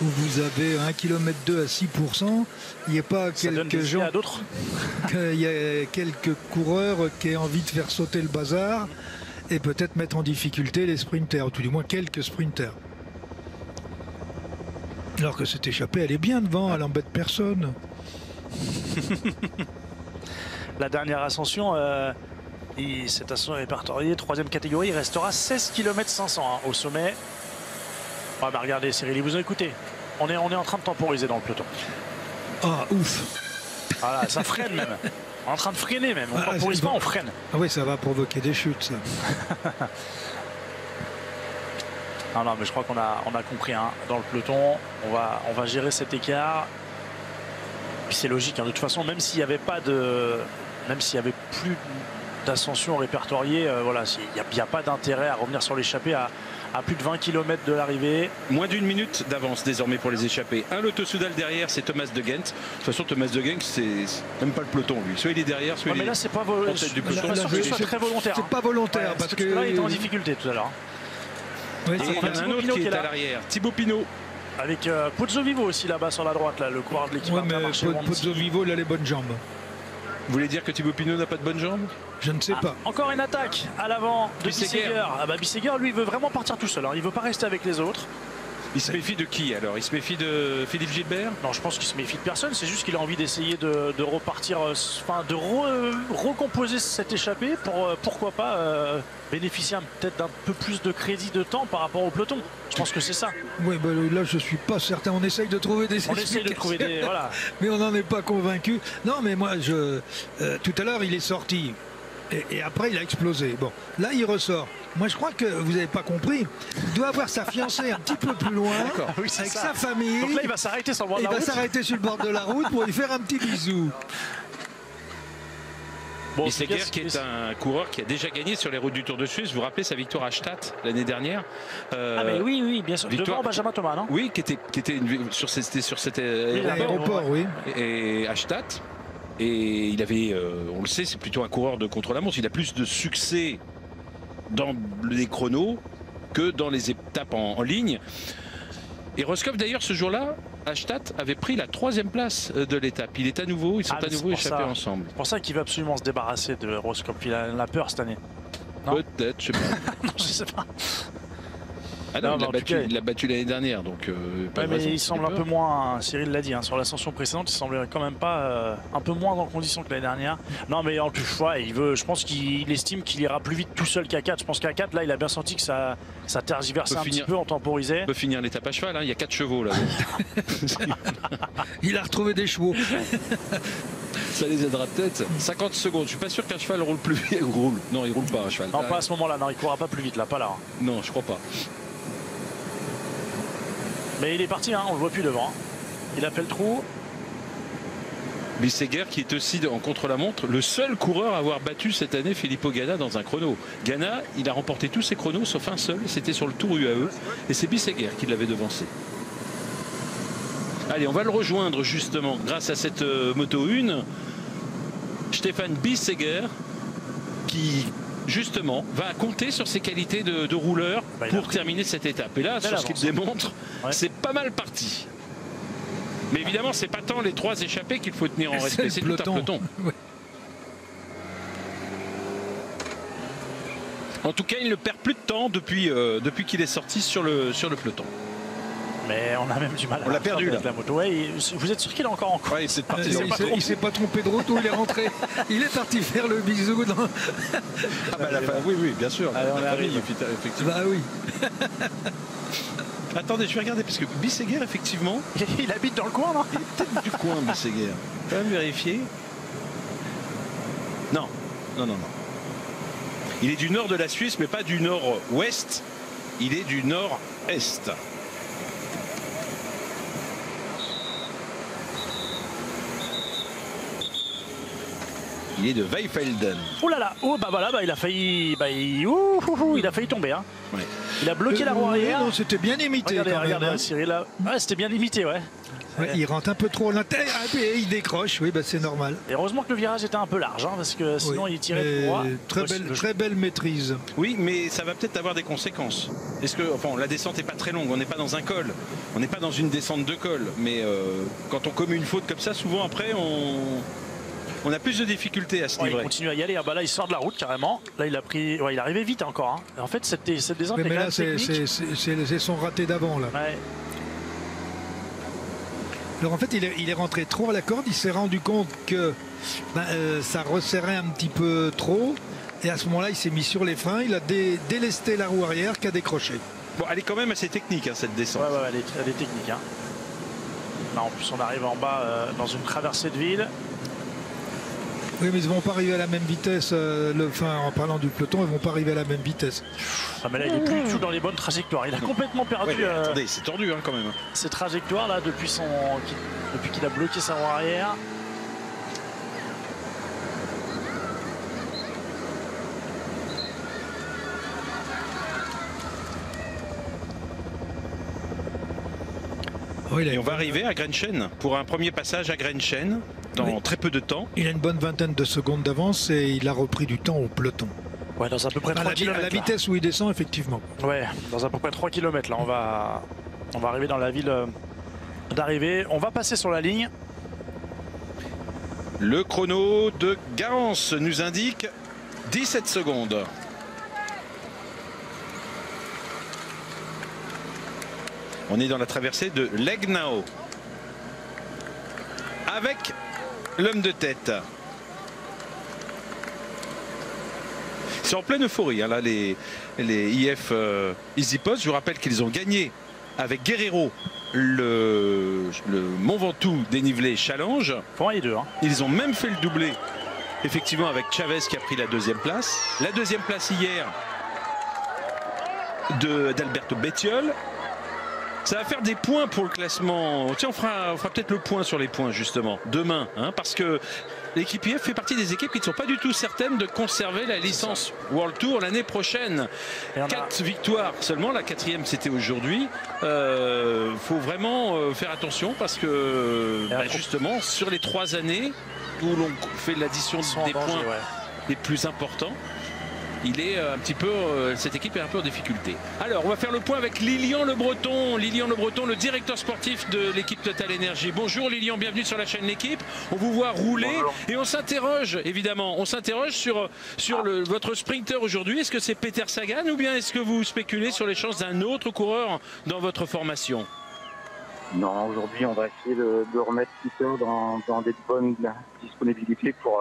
vous avez 1,2 km à 6%, il n'y ait pas quelques gens, qu'il y a quelques coureurs qui aient envie de faire sauter le bazar et peut-être mettre en difficulté les sprinters, ou tout du moins quelques sprinters. Alors que cette échappée, elle est bien devant, elle n'embête personne. La dernière ascension, cette ascension répertoriée, 3e catégorie, il restera 16 km 500 hein, au sommet. Ah bah regardez Cyril, vous écoutez, on est en train de temporiser dans le peloton. Ah ouf. Voilà, ça freine même. On est en train de freiner même. On temporise pas, on freine. Ah oui, ça va provoquer des chutes ça. Non mais je crois qu'on a compris hein, dans le peloton. On va gérer cet écart. Puis c'est logique, hein, de toute façon, même s'il n'y avait plus d'ascension répertoriée, voilà, il n'y a pas d'intérêt à revenir sur l'échappée à plus de 20 km de l'arrivée. Moins d'1 minute d'avance désormais pour les échappés. Un Lotto Soudal derrière, c'est Thomas De Gendt. De toute façon, Thomas De Gendt, c'est même pas le peloton lui. Soit il est derrière, soit il est. Mais là, c'est pas volontaire. C'est très volontaire. C'est pas volontaire ouais, parce que là, il est en difficulté tout à l'heure. Oui, il y en a un autre qui est à l'arrière, Thibaut Pinot. Avec Pozzo Vivo aussi là-bas sur la droite, là, le coureur de l'équipe. Ouais, mais Pozzo Vivo, il a les bonnes jambes. Vous voulez dire que Thibaut Pinot n'a pas de bonnes jambes? Je ne sais pas. Encore une attaque à l'avant de Bissegger. Ah bah Bissegger, lui, il veut vraiment partir tout seul. Hein. Il veut pas rester avec les autres. Il se méfie de qui alors? Il se méfie de Philippe Gilbert? Non, je pense qu'il se méfie de personne. C'est juste qu'il a envie d'essayer de repartir, enfin de recomposer cette échappée pour pourquoi pas bénéficier peut-être d'un peu plus de crédit de temps par rapport au peloton. Je pense que c'est ça. Oui, bah, là je suis pas certain. On essaye de trouver des explications. On essaye de trouver des voilà. Mais on n'en est pas convaincu. Non, mais moi tout à l'heure il est sorti. Et après, il a explosé. Bon, là, il ressort. Moi, je crois que vous n'avez pas compris. Il doit avoir sa fiancée un petit peu plus loin, oui, avec sa famille. Donc là, il va s'arrêter sur le bord de la route. Il va s'arrêter sur le bord de la route pour lui faire un petit bisou. Bon, Bissegger qui est un coureur qui a déjà gagné sur les routes du Tour de Suisse. Vous vous rappelez sa victoire à Stade l'année dernière? Ah mais oui, bien sûr. Victoire, devant Benjamin Thomas, non? Oui, qui était sur cet aéroport, oui. Et à Stade. Et il avait, on le sait, c'est plutôt un coureur de contre-la-montre. Il a plus de succès dans les chronos que dans les étapes en ligne. Et Roscoff, d'ailleurs, ce jour-là, à Stade, avait pris la 3e place de l'étape. Ils sont à nouveau échappés ensemble. C'est pour ça qu'il veut absolument se débarrasser de Roscoff. Il a peur cette année. Peut-être, je sais pas. Non, je sais pas. Ah non, il l'a battu l'année dernière, donc mais il semble un peu moins, Cyril l'a dit, hein, sur l'ascension précédente, il semblait quand même pas un peu moins en condition que l'année dernière. Non, mais en tout cas, je pense qu'il estime qu'il ira plus vite tout seul qu'à 4. Je pense qu'à 4, là, il a bien senti que ça tergiversait un petit peu, on temporisait. On peut finir l'étape à cheval, hein, il y a 4 chevaux là. Il a retrouvé des chevaux. Ça les aidera peut-être. 50 secondes. Je suis pas sûr qu'un cheval roule plus vite. Non, il roule pas un cheval. Non, pas à ce moment-là. Non, il courra pas plus vite là, pas là. Non, je crois pas. Mais il est parti, hein, on le voit plus devant. Il a fait le trou. Bissegger qui est aussi en contre-la-montre le seul coureur à avoir battu cette année Filippo Ganna dans un chrono. Ganna, il a remporté tous ses chronos sauf un seul. C'était sur le Tour UAE. Et c'est Bissegger qui l'avait devancé. Allez, on va le rejoindre justement grâce à cette moto 1. Stéphane Bissegger qui justement va compter sur ses qualités de rouleur pour terminer cette étape. Et là, sur ce qu'il démontre, c'est pas mal parti. Mais évidemment, c'est pas tant les 3 échappés qu'il faut tenir en respect, c'est tout un peloton. En tout cas, il ne perd plus de temps depuis qu'il est sorti sur le peloton. Mais on a même du mal à l'a perdu là. La moto. Ouais, vous êtes sûr qu'il est encore en course? Ouais, c'est parti. Il s'est pas trompé de route où il est rentré. Il est parti faire le bisou. Dans... oui, bien sûr. Allez, on arrive. Effectivement. Bah oui. Attendez, je vais regarder parce que Bissegger, effectivement, il habite dans le coin, non? il est peut-être du coin, Bissegger. Quand même vérifier. Non. Il est du nord de la Suisse, mais pas du nord-ouest. Il est du nord-est. Il est de Weifelden. Oh là là, oh bah voilà, il a failli, il a failli tomber. Hein. Ouais. Il a bloqué la roue arrière. Non, c'était bien limité. Regardez, Cyril là. Ouais, c'était bien limité, ouais. Ouais, il rentre un peu trop à l'intérieur et il décroche, oui, bah, c'est normal. Et heureusement que le virage était un peu large, hein, parce que sinon il tirait tout droit. Très belle maîtrise. Oui, mais ça va peut-être avoir des conséquences. Est-ce que, enfin, la descente n'est pas très longue, on n'est pas dans un col, on n'est pas dans une descente de col, mais quand on commet une faute comme ça, souvent après on a plus de difficultés à se livrer. Il continue à y aller. Ah bah là, il sort de la route carrément. Là, il a pris. Ouais, il est arrivé vite encore. Hein. En fait, cette descente est mais là, technique. c'est son raté d'avant là. Ouais. Alors en fait, il est rentré trop à la corde. Il s'est rendu compte que ça resserrait un petit peu trop. Et à ce moment-là, il s'est mis sur les freins. Il a délesté la roue arrière qui a décroché. Bon, elle est quand même assez technique, hein, cette descente. Ouais, elle est technique. Hein. Là, en plus, on arrive en bas dans une traversée de ville. Oui, mais ils ne vont pas arriver à la même vitesse. En parlant du peloton, ils ne vont pas arriver à la même vitesse. Ah, mais là, il est plus du tout dans les bonnes trajectoires. Il a complètement perdu. Ouais, attendez, c'est tordu hein, quand même. Ses trajectoires là depuis qu'il a bloqué sa roue arrière. Et on va arriver à Grenchen pour un premier passage à Grenchen dans très peu de temps. Il a une bonne vingtaine de secondes d'avance et il a repris du temps au peloton. Ouais, dans à peu près 3 km. À la vitesse où il descend, effectivement. Ouais, dans à peu près 3 km. Là, on va arriver dans la ville d'arrivée. On va passer sur la ligne. Le chrono de Garance nous indique 17 secondes. On est dans la traversée de Legnau avec l'homme de tête. C'est en pleine euphorie, hein, là, les IF EasyPost. Je vous rappelle qu'ils ont gagné avec Guerrero le Mont Ventoux dénivelé Challenge. Hein. Ils ont même fait le doublé, effectivement, avec Chavez qui a pris la 2e place. La 2e place hier d'Alberto Bettiol. Ça va faire des points pour le classement. Tiens, on fera peut-être le point sur les points justement demain, hein, parce que l'équipe IF fait partie des équipes qui ne sont pas du tout certaines de conserver la licence World Tour l'année prochaine. 4 victoires seulement, la 4e c'était aujourd'hui. Faut vraiment faire attention parce que justement sur les 3 années où l'on fait l'addition des points les plus importants, il est un petit peu, cette équipe est un peu en difficulté. Alors, on va faire le point avec Lilian Le Breton. Lilian Le Breton, le directeur sportif de l'équipe Total Energy. Bonjour Lilian, bienvenue sur la chaîne L'équipe. On vous voit rouler. Bonjour. Et on s'interroge, évidemment, sur votre sprinter aujourd'hui. Est-ce que c'est Peter Sagan ou bien est-ce que vous spéculez sur les chances d'un autre coureur dans votre formation? Non, aujourd'hui, on va essayer de remettre Peter dans des bonnes disponibilités pour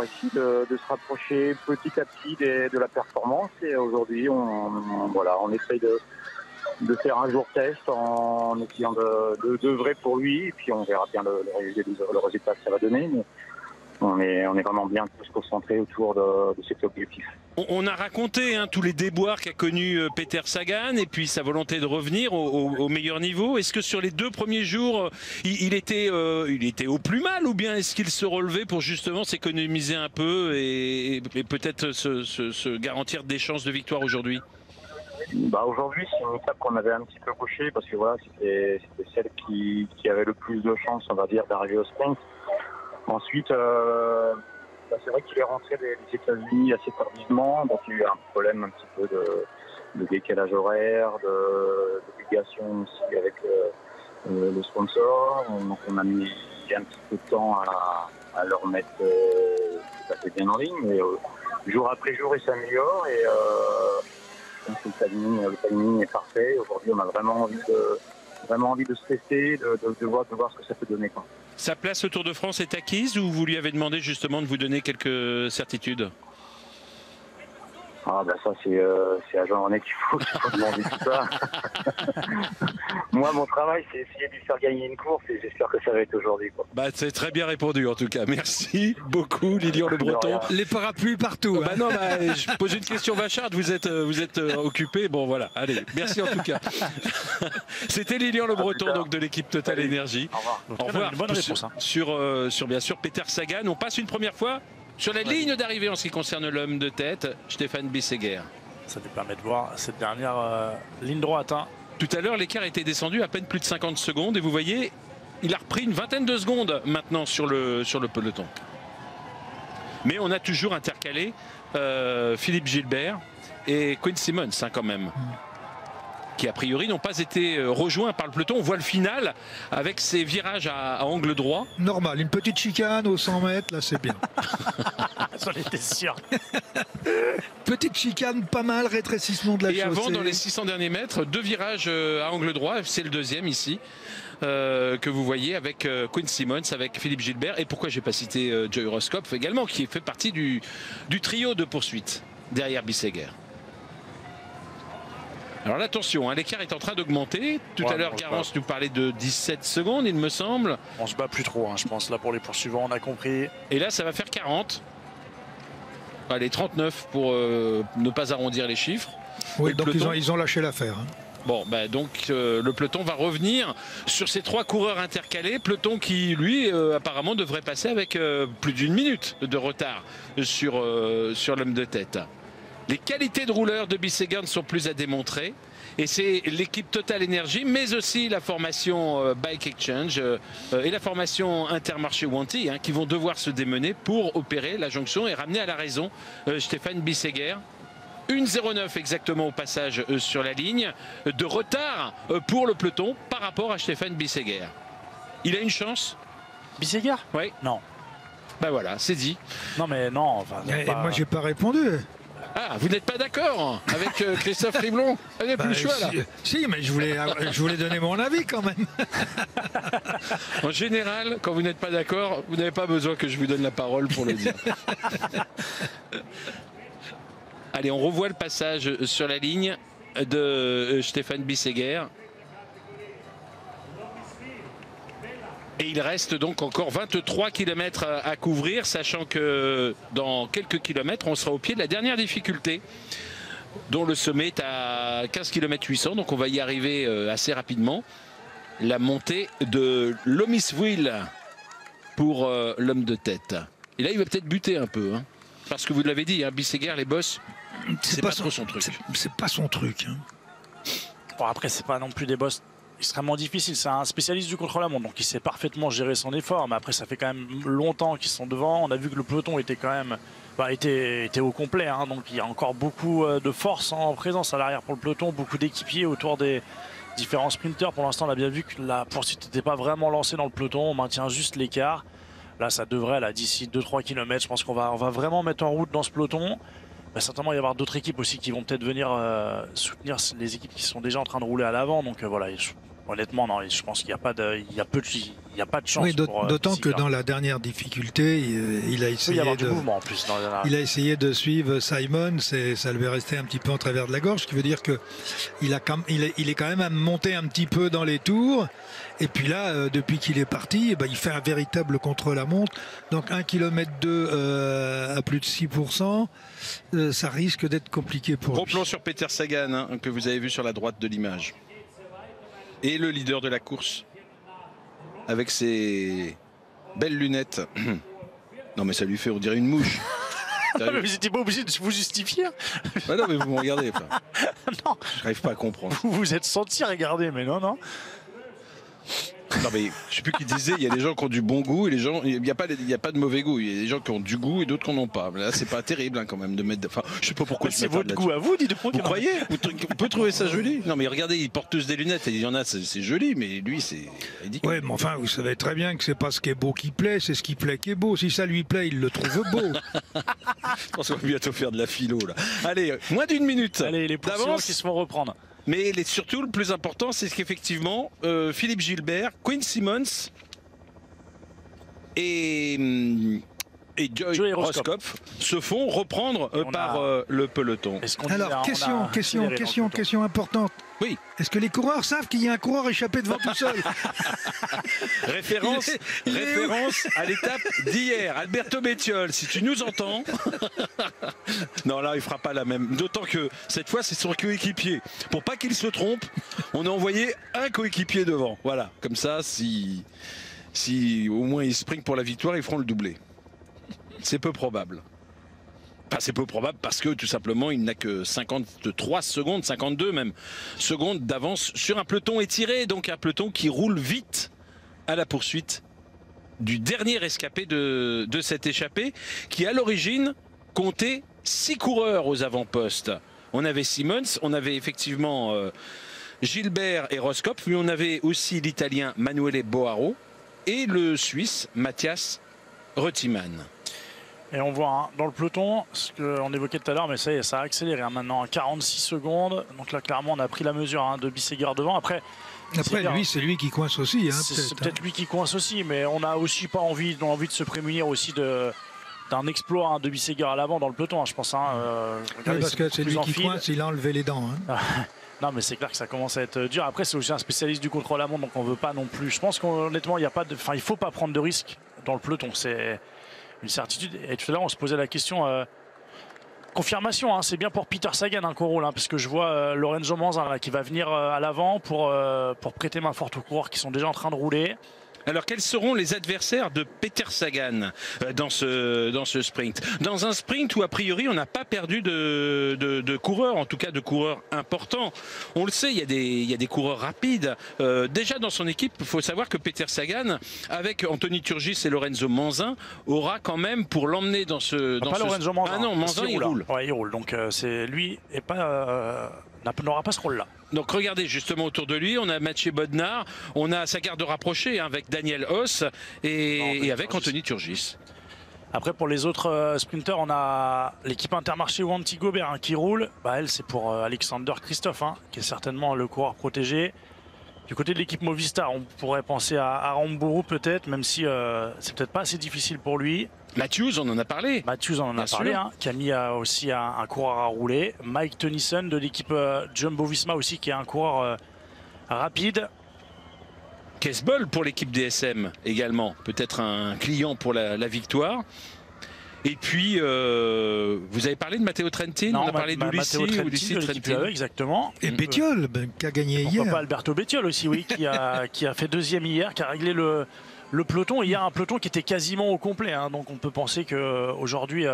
essayer de se rapprocher petit à petit de la performance. Et aujourd'hui, on essaye de faire un jour test en essayant d'œuvrer pour lui. Et puis on verra bien le résultat que ça va donner. Mais on est vraiment bien tous concentrés autour de cet objectif. On a raconté tous les déboires qu'a connu Peter Sagan et puis sa volonté de revenir au meilleur niveau. Est-ce que sur les 2 premiers jours, il était au plus mal ou bien est-ce qu'il se relevait pour justement s'économiser un peu et peut-être se garantir des chances de victoire aujourd'hui? Aujourd'hui, c'est une étape qu'on avait un petit peu cochée parce que voilà, c'était celle qui avait le plus de chances, on va dire, d'arriver au sprint. Ensuite, c'est vrai qu'il est rentré des États-Unis assez tardivement, donc il y a eu un problème un petit peu de décalage horaire, d'obligation aussi avec le sponsor. Donc on a mis un petit peu de temps à le remettre tout à fait bien en ligne, mais jour après jour il s'améliore et je pense que le timing est parfait. Aujourd'hui on a vraiment envie de se tester, de voir ce que ça peut donner, quoi. Sa place au Tour de France est acquise ou vous lui avez demandé justement de vous donner quelques certitudes? Ah ça c'est à Jean René qu'il faut demander tout ça. Moi mon travail c'est essayer de lui faire gagner une course et j'espère que ça va être aujourd'hui, quoi. C'est très bien répondu en tout cas. Merci beaucoup Lilian Le Breton. Les parapluies partout. Non, je pose une question vacharde, vous êtes occupé. Bon voilà, allez, merci en tout cas. C'était Lilian Le Breton donc de l'équipe Total Energy. Au revoir. Une bonne réponse, hein. Sur bien sûr Peter Sagan. On passe une première fois sur la ligne d'arrivée en ce qui concerne l'homme de tête, Stéphane Bisseguer. Ça nous permet de voir cette dernière ligne droite. Hein. Tout à l'heure, l'écart était descendu à peine plus de 50 secondes. Et vous voyez, il a repris une vingtaine de secondes maintenant sur le peloton. Mais on a toujours intercalé Philippe Gilbert et Quinn Simmons, hein, quand même. Qui a priori n'ont pas été rejoints par le peloton. On voit le final avec ses virages à angle droit. Normal, une petite chicane aux 100 mètres, là c'est bien. J'en étais sûr. Petite chicane, pas mal, rétrécissement de la chaussée. Et avant, dans les 600 derniers mètres, 2 virages à angle droit. C'est le deuxième ici que vous voyez avec Quinn Simmons, avec Philippe Gilbert. Et pourquoi j'ai pas cité Joey Rosskopf également, qui fait partie du trio de poursuite derrière Bisseguer. Alors là, attention, hein, l'écart est en train d'augmenter. Tout à l'heure, Garance nous parlait de 17 secondes, il me semble. On se bat plus trop, hein, je pense. Là, pour les poursuivants, on a compris. Et là, ça va faire 40. Allez, 39 pour ne pas arrondir les chiffres. Oui, donc ils ont lâché l'affaire. Hein. Bon, donc le peloton va revenir sur ces 3 coureurs intercalés. Peloton qui, lui, apparemment devrait passer avec plus d'1 minute de retard sur l'homme de tête. Les qualités de rouleur de Bisseguer ne sont plus à démontrer. Et c'est l'équipe Total Energy, mais aussi la formation Bike Exchange et la formation Intermarché Wanty, hein, qui vont devoir se démener pour opérer la jonction et ramener à la raison Stéphane Bisseguer. 1,09 exactement au passage sur la ligne de retard pour le peloton par rapport à Stéphane Bisseguer. Il a une chance? Bisseguer? Oui. Non. Voilà, c'est dit. Non mais non. Enfin, moi j'ai pas répondu. Ah, vous n'êtes pas d'accord avec Christophe Riblon? Il n'y a plus le choix là. Si, mais je voulais donner mon avis quand même. En général, quand vous n'êtes pas d'accord, vous n'avez pas besoin que je vous donne la parole pour le dire. Allez, on revoit le passage sur la ligne de Stéphane Bisseguer. Et il reste donc encore 23 km à couvrir, sachant que dans quelques kilomètres, on sera au pied de la dernière difficulté, dont le sommet est à 15 km 800, donc on va y arriver assez rapidement. La montée de Lomisville pour l'homme de tête. Et là, il va peut-être buter un peu, hein, parce que vous l'avez dit, hein, Bisseguer, les bosses, c'est pas trop son truc. C'est pas son truc. Hein. Bon, après, c'est pas non plus des bosses extrêmement difficile. C'est un spécialiste du contre-la-montre, donc il sait parfaitement gérer son effort. Mais après, ça fait quand même longtemps qu'ils sont devant. On a vu que le peloton était quand même était au complet. Hein, donc il y a encore beaucoup de force en présence à l'arrière pour le peloton, beaucoup d'équipiers autour des différents sprinteurs. Pour l'instant, on a bien vu que la poursuite n'était pas vraiment lancée dans le peloton. On maintient juste l'écart. Là, ça devrait, là, d'ici 2-3 km, je pense qu'on va vraiment mettre en route dans ce peloton. Il va certainement y avoir d'autres équipes aussi qui vont peut-être venir soutenir les équipes qui sont déjà en train de rouler à l'avant. Donc voilà, honnêtement, non, je pense qu'il n'y a pas de chance. Oui, d'autant que dans la dernière difficulté, il a essayé mouvement en plus. Il a essayé de suivre Simon, ça lui est resté un petit peu en travers de la gorge, ce qui veut dire que il est quand même monté un petit peu dans les tours. Et puis là, depuis qu'il est parti, il fait un véritable contre-la-montre. Donc 1,2 km à plus de 6%, ça risque d'être compliqué pour lui. Gros plan sur Peter Sagan, hein, que vous avez vu sur la droite de l'image. Et le leader de la course, avec ses belles lunettes. Non mais ça lui fait, on dirait une mouche. mais vous n'étiez pas obligé de vous justifier. Ah non, mais vous me regardez. Non. Je n'arrive pas à comprendre. Vous vous êtes senti regarder, mais non. Non mais je sais plus qui disait, il y a des gens qui ont du bon goût et les gens, il n'y a pas de mauvais goût. Il y a des gens qui ont du goût et d'autres qui n'en ont pas. Mais là c'est pas terrible quand même de mettre. Enfin, je sais pas pourquoi. C'est votre goût à vous, dites-moi. Vous croyez? On peut trouver ça joli? Non mais regardez, ils portent tous des lunettes et il y en a, c'est joli, mais lui c'est ridicule. Oui, mais enfin, vous savez très bien que c'est pas ce qui est beau qui plaît, c'est ce qui plaît qui est beau. Si ça lui plaît, il le trouve beau. Je pense qu'on va bientôt faire de la philo là. Allez, moins d'une minute. Allez, les poursuivants qui se font reprendre. Mais surtout, le plus important, c'est qu'effectivement, Philippe Gilbert, Quinn Simmons et Joey Rosskopf se font reprendre par le peloton. Alors, question importante. Oui. Est-ce que les coureurs savent qu'il y a un coureur échappé devant tout seul? Référence à l'étape d'hier. Alberto Bettiol, si tu nous entends. Non, là, il fera pas la même. D'autant que cette fois, c'est son coéquipier. Pour pas qu'il se trompe, on a envoyé un coéquipier devant. Voilà. Comme ça, si au moins ils sprintent pour la victoire, ils feront le doublé. C'est peu probable. Enfin, c'est peu probable parce que tout simplement il n'a que 53 secondes, 52 même secondes d'avance sur un peloton étiré, donc un peloton qui roule vite à la poursuite du dernier rescapé de cette échappée qui à l'origine comptait 6 coureurs aux avant-postes. On avait Simmons, on avait effectivement Gilbert et Rosskopf, mais on avait aussi l'Italien Manuele Boaro et le Suisse Matthias Reutemann. Et on voit dans le peloton, ce qu'on évoquait tout à l'heure, mais ça y est, ça a accéléré maintenant à 46 secondes. Donc là, clairement, on a pris la mesure de Bisseguer devant. Après lui, c'est lui qui coince aussi. C'est peut-être lui qui coince aussi, mais on n'a aussi pas envie de se prémunir aussi d'un exploit de Bisseguer à l'avant dans le peloton, je pense. Oui, parce que c'est lui qui coince, il a enlevé les dents. Non, mais c'est clair que ça commence à être dur. Après, c'est aussi un spécialiste du contrôle-la-montre, donc on ne veut pas non plus. Je pense qu'honnêtement, il ne faut pas prendre de risques dans le peloton. C'est une certitude. Et tout à l'heure, on se posait la question. Confirmation, c'est bien pour Peter Sagan qu'on roule, parce que je vois Lorenzo Manzin qui va venir à l'avant pour prêter main forte aux coureurs qui sont déjà en train de rouler. Alors quels seront les adversaires de Peter Sagan dans ce sprint? Dans un sprint où a priori on n'a pas perdu de coureurs, en tout cas de coureurs importants. On le sait, il y a des coureurs rapides. Déjà dans son équipe, il faut savoir que Peter Sagan, avec Anthony Turgis et Lorenzo Manzin, aura quand même pour l'emmener dans ce... Lorenzo Manzin. Ah non, Manzin il roule. Ouais, il roule, donc c'est lui et n'aura pas ce rôle-là. Donc regardez justement autour de lui, on a Mathieu Bodnar, on a sa garde rapprochée avec Daniel Hoss et avec Anthony Turgis. Après pour les autres sprinters, on a l'équipe Intermarché Wanty Gobert qui roule. Elle c'est pour Alexander Christophe qui est certainement le coureur protégé. Du côté de l'équipe Movistar, on pourrait penser à Aramburu peut-être, même si c'est peut-être pas assez difficile pour lui. Matthews, on en a parlé. Matthews, on en a parlé, qui a mis aussi un coureur à rouler. Mike Tennyson de l'équipe Jumbo-Visma aussi, qui est un coureur rapide. Kesbol pour l'équipe DSM également, peut-être un client pour la victoire. Et puis, vous avez parlé de Matteo Trentin, on a parlé d'Ulissi Trentin. Exactement. Et Bettiol, qui a gagné hier. Pourquoi pas Alberto Bettiol aussi, oui, qui a fait deuxième hier, qui a réglé le peloton. Il y a un peloton qui était quasiment au complet, donc on peut penser qu'aujourd'hui,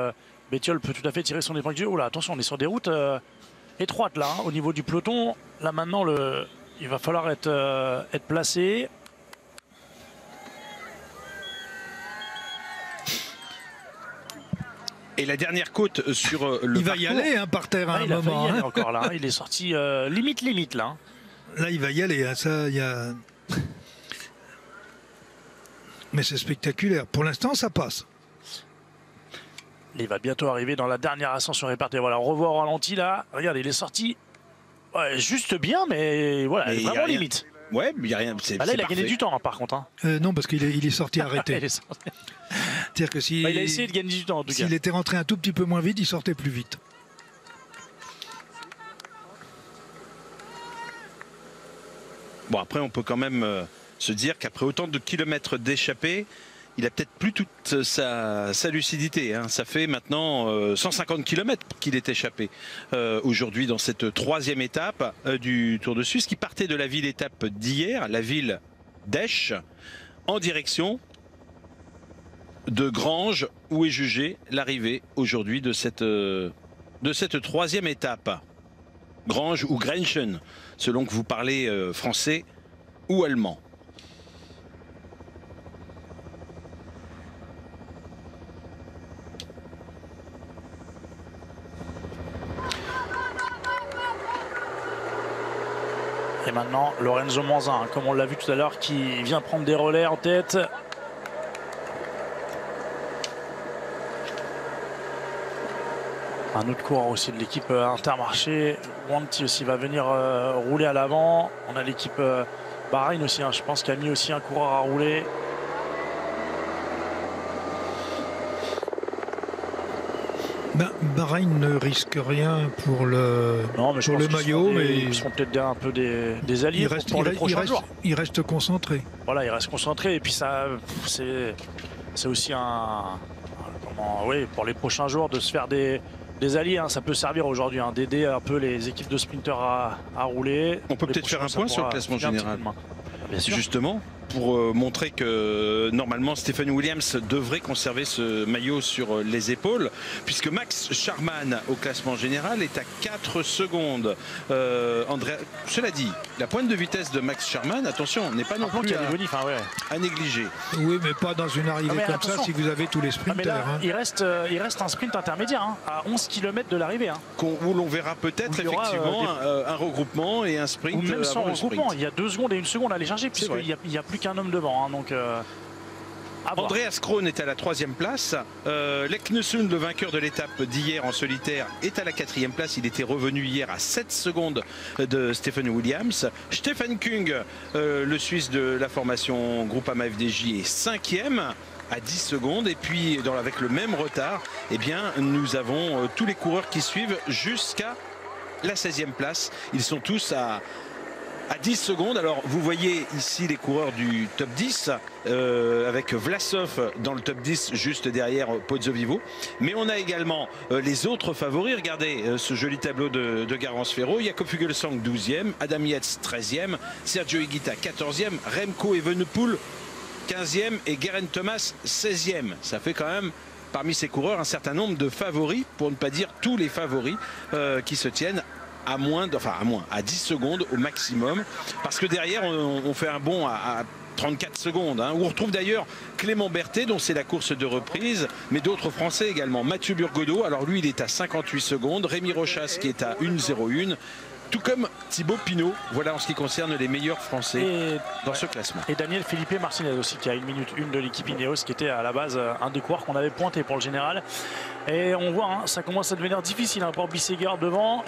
Bettiol peut tout à fait tirer son épingle du jeu. Oh là, attention, on est sur des routes étroites là, au niveau du peloton. Là maintenant, il va falloir être placé. Et la dernière côte sur le Il va y aller par terre à un moment. Il est encore là, il est sorti limite là. Là, il va y aller, ça, il y a... Mais c'est spectaculaire. Pour l'instant, ça passe. Il va bientôt arriver dans la dernière ascension répartie. Voilà, on revoit au ralenti là. Regardez, il est sorti juste bien, mais voilà, mais vraiment limite. Ouais, mais il n'y a rien. Là, il a gagné du temps, par contre. Non, parce qu'il est sorti arrêté. C'est-à-dire que il a essayé de gagner du temps, en tout cas. S'il était rentré un tout petit peu moins vite, il sortait plus vite. Bon, après, on peut quand même se dire qu'après autant de kilomètres d'échappée, il a peut-être plus toute sa lucidité. Ça fait maintenant 150 km qu'il est échappé aujourd'hui dans cette troisième étape du Tour de Suisse qui partait de la ville-étape d'hier, la ville d'Esch, en direction de Granges, où est jugée l'arrivée aujourd'hui de cette troisième étape. Granges ou Grenchen, selon que vous parlez français ou allemand. Et maintenant, Lorenzo Manzin, comme on l'a vu tout à l'heure, qui vient prendre des relais en tête. Un autre coureur aussi de l'équipe Intermarché. Wanty aussi va venir rouler à l'avant. On a l'équipe Bahreïn aussi, hein. Je pense qu'il a mis aussi un coureur à rouler. Bahreïn ne risque rien pour le, maillot, mais ils seront peut-être un peu des alliés pour les prochains jours. Il reste concentré. Voilà, il reste concentré et puis ça, c'est aussi pour les prochains jours de se faire des alliés, hein. Ça peut servir aujourd'hui, hein, d'aider un peu les équipes de sprinters à rouler. On peut peut-être faire un point sur le classement général. Bien sûr. Justement, pour montrer que normalement Stephen Williams devrait conserver ce maillot sur les épaules, puisque Max Charman au classement général est à 4 secondes. Cela dit, la pointe de vitesse de Max Charman, attention, n'est pas non plus à négliger. Oui, mais pas dans une arrivée comme ça si vous avez tous les sprinters. Là, il reste un sprint intermédiaire, hein, à 11 km de l'arrivée. Hein. Où l'on verra peut-être effectivement un regroupement et un sprint. Ou même sans regroupement, il y a 2 secondes et 1 seconde à aller chercher, puisqu'il n'y a plus qu'un homme devant, hein, donc Andreas Krohn est à la 3e place. Leknesund, le vainqueur de l'étape d'hier en solitaire, est à la 4e place. Il était revenu hier à 7 secondes de Stephen Williams. Stefan Kung, le Suisse de la formation Groupama FDJ, est 5e à 10 secondes. Et puis avec le même retard, eh bien, nous avons tous les coureurs qui suivent jusqu'à la 16e place. Ils sont tous à 10 secondes. Alors vous voyez ici les coureurs du top 10 avec Vlasov dans le top 10 juste derrière Pozzovivo, mais on a également les autres favoris. Regardez ce joli tableau de Garance Ferro. Jakob Fuglsang 12e, Adam Yates 13e, Sergio Higuita 14e, Remco Evenepoel 15e et Geraint Thomas 16e. Ça fait quand même parmi ces coureurs un certain nombre de favoris, pour ne pas dire tous les favoris qui se tiennent à 10 secondes au maximum, parce que derrière on fait un bond à 34 secondes, hein, où on retrouve d'ailleurs Clément Berthet, dont c'est la course de reprise, mais d'autres Français également. Mathieu Burgodeau, alors lui il est à 58 secondes, Rémi Rochas qui est à 1,01, tout comme Thibaut Pinot. Voilà en ce qui concerne les meilleurs Français dans ce classement. Et Daniel Felipe Martinez aussi, qui a 1 minute 1 de l'équipe Ineos, qui était à la base un des coureurs qu'on avait pointé pour le général. Et on voit, hein, ça commence à devenir difficile, hein, pour Bisseguer devant.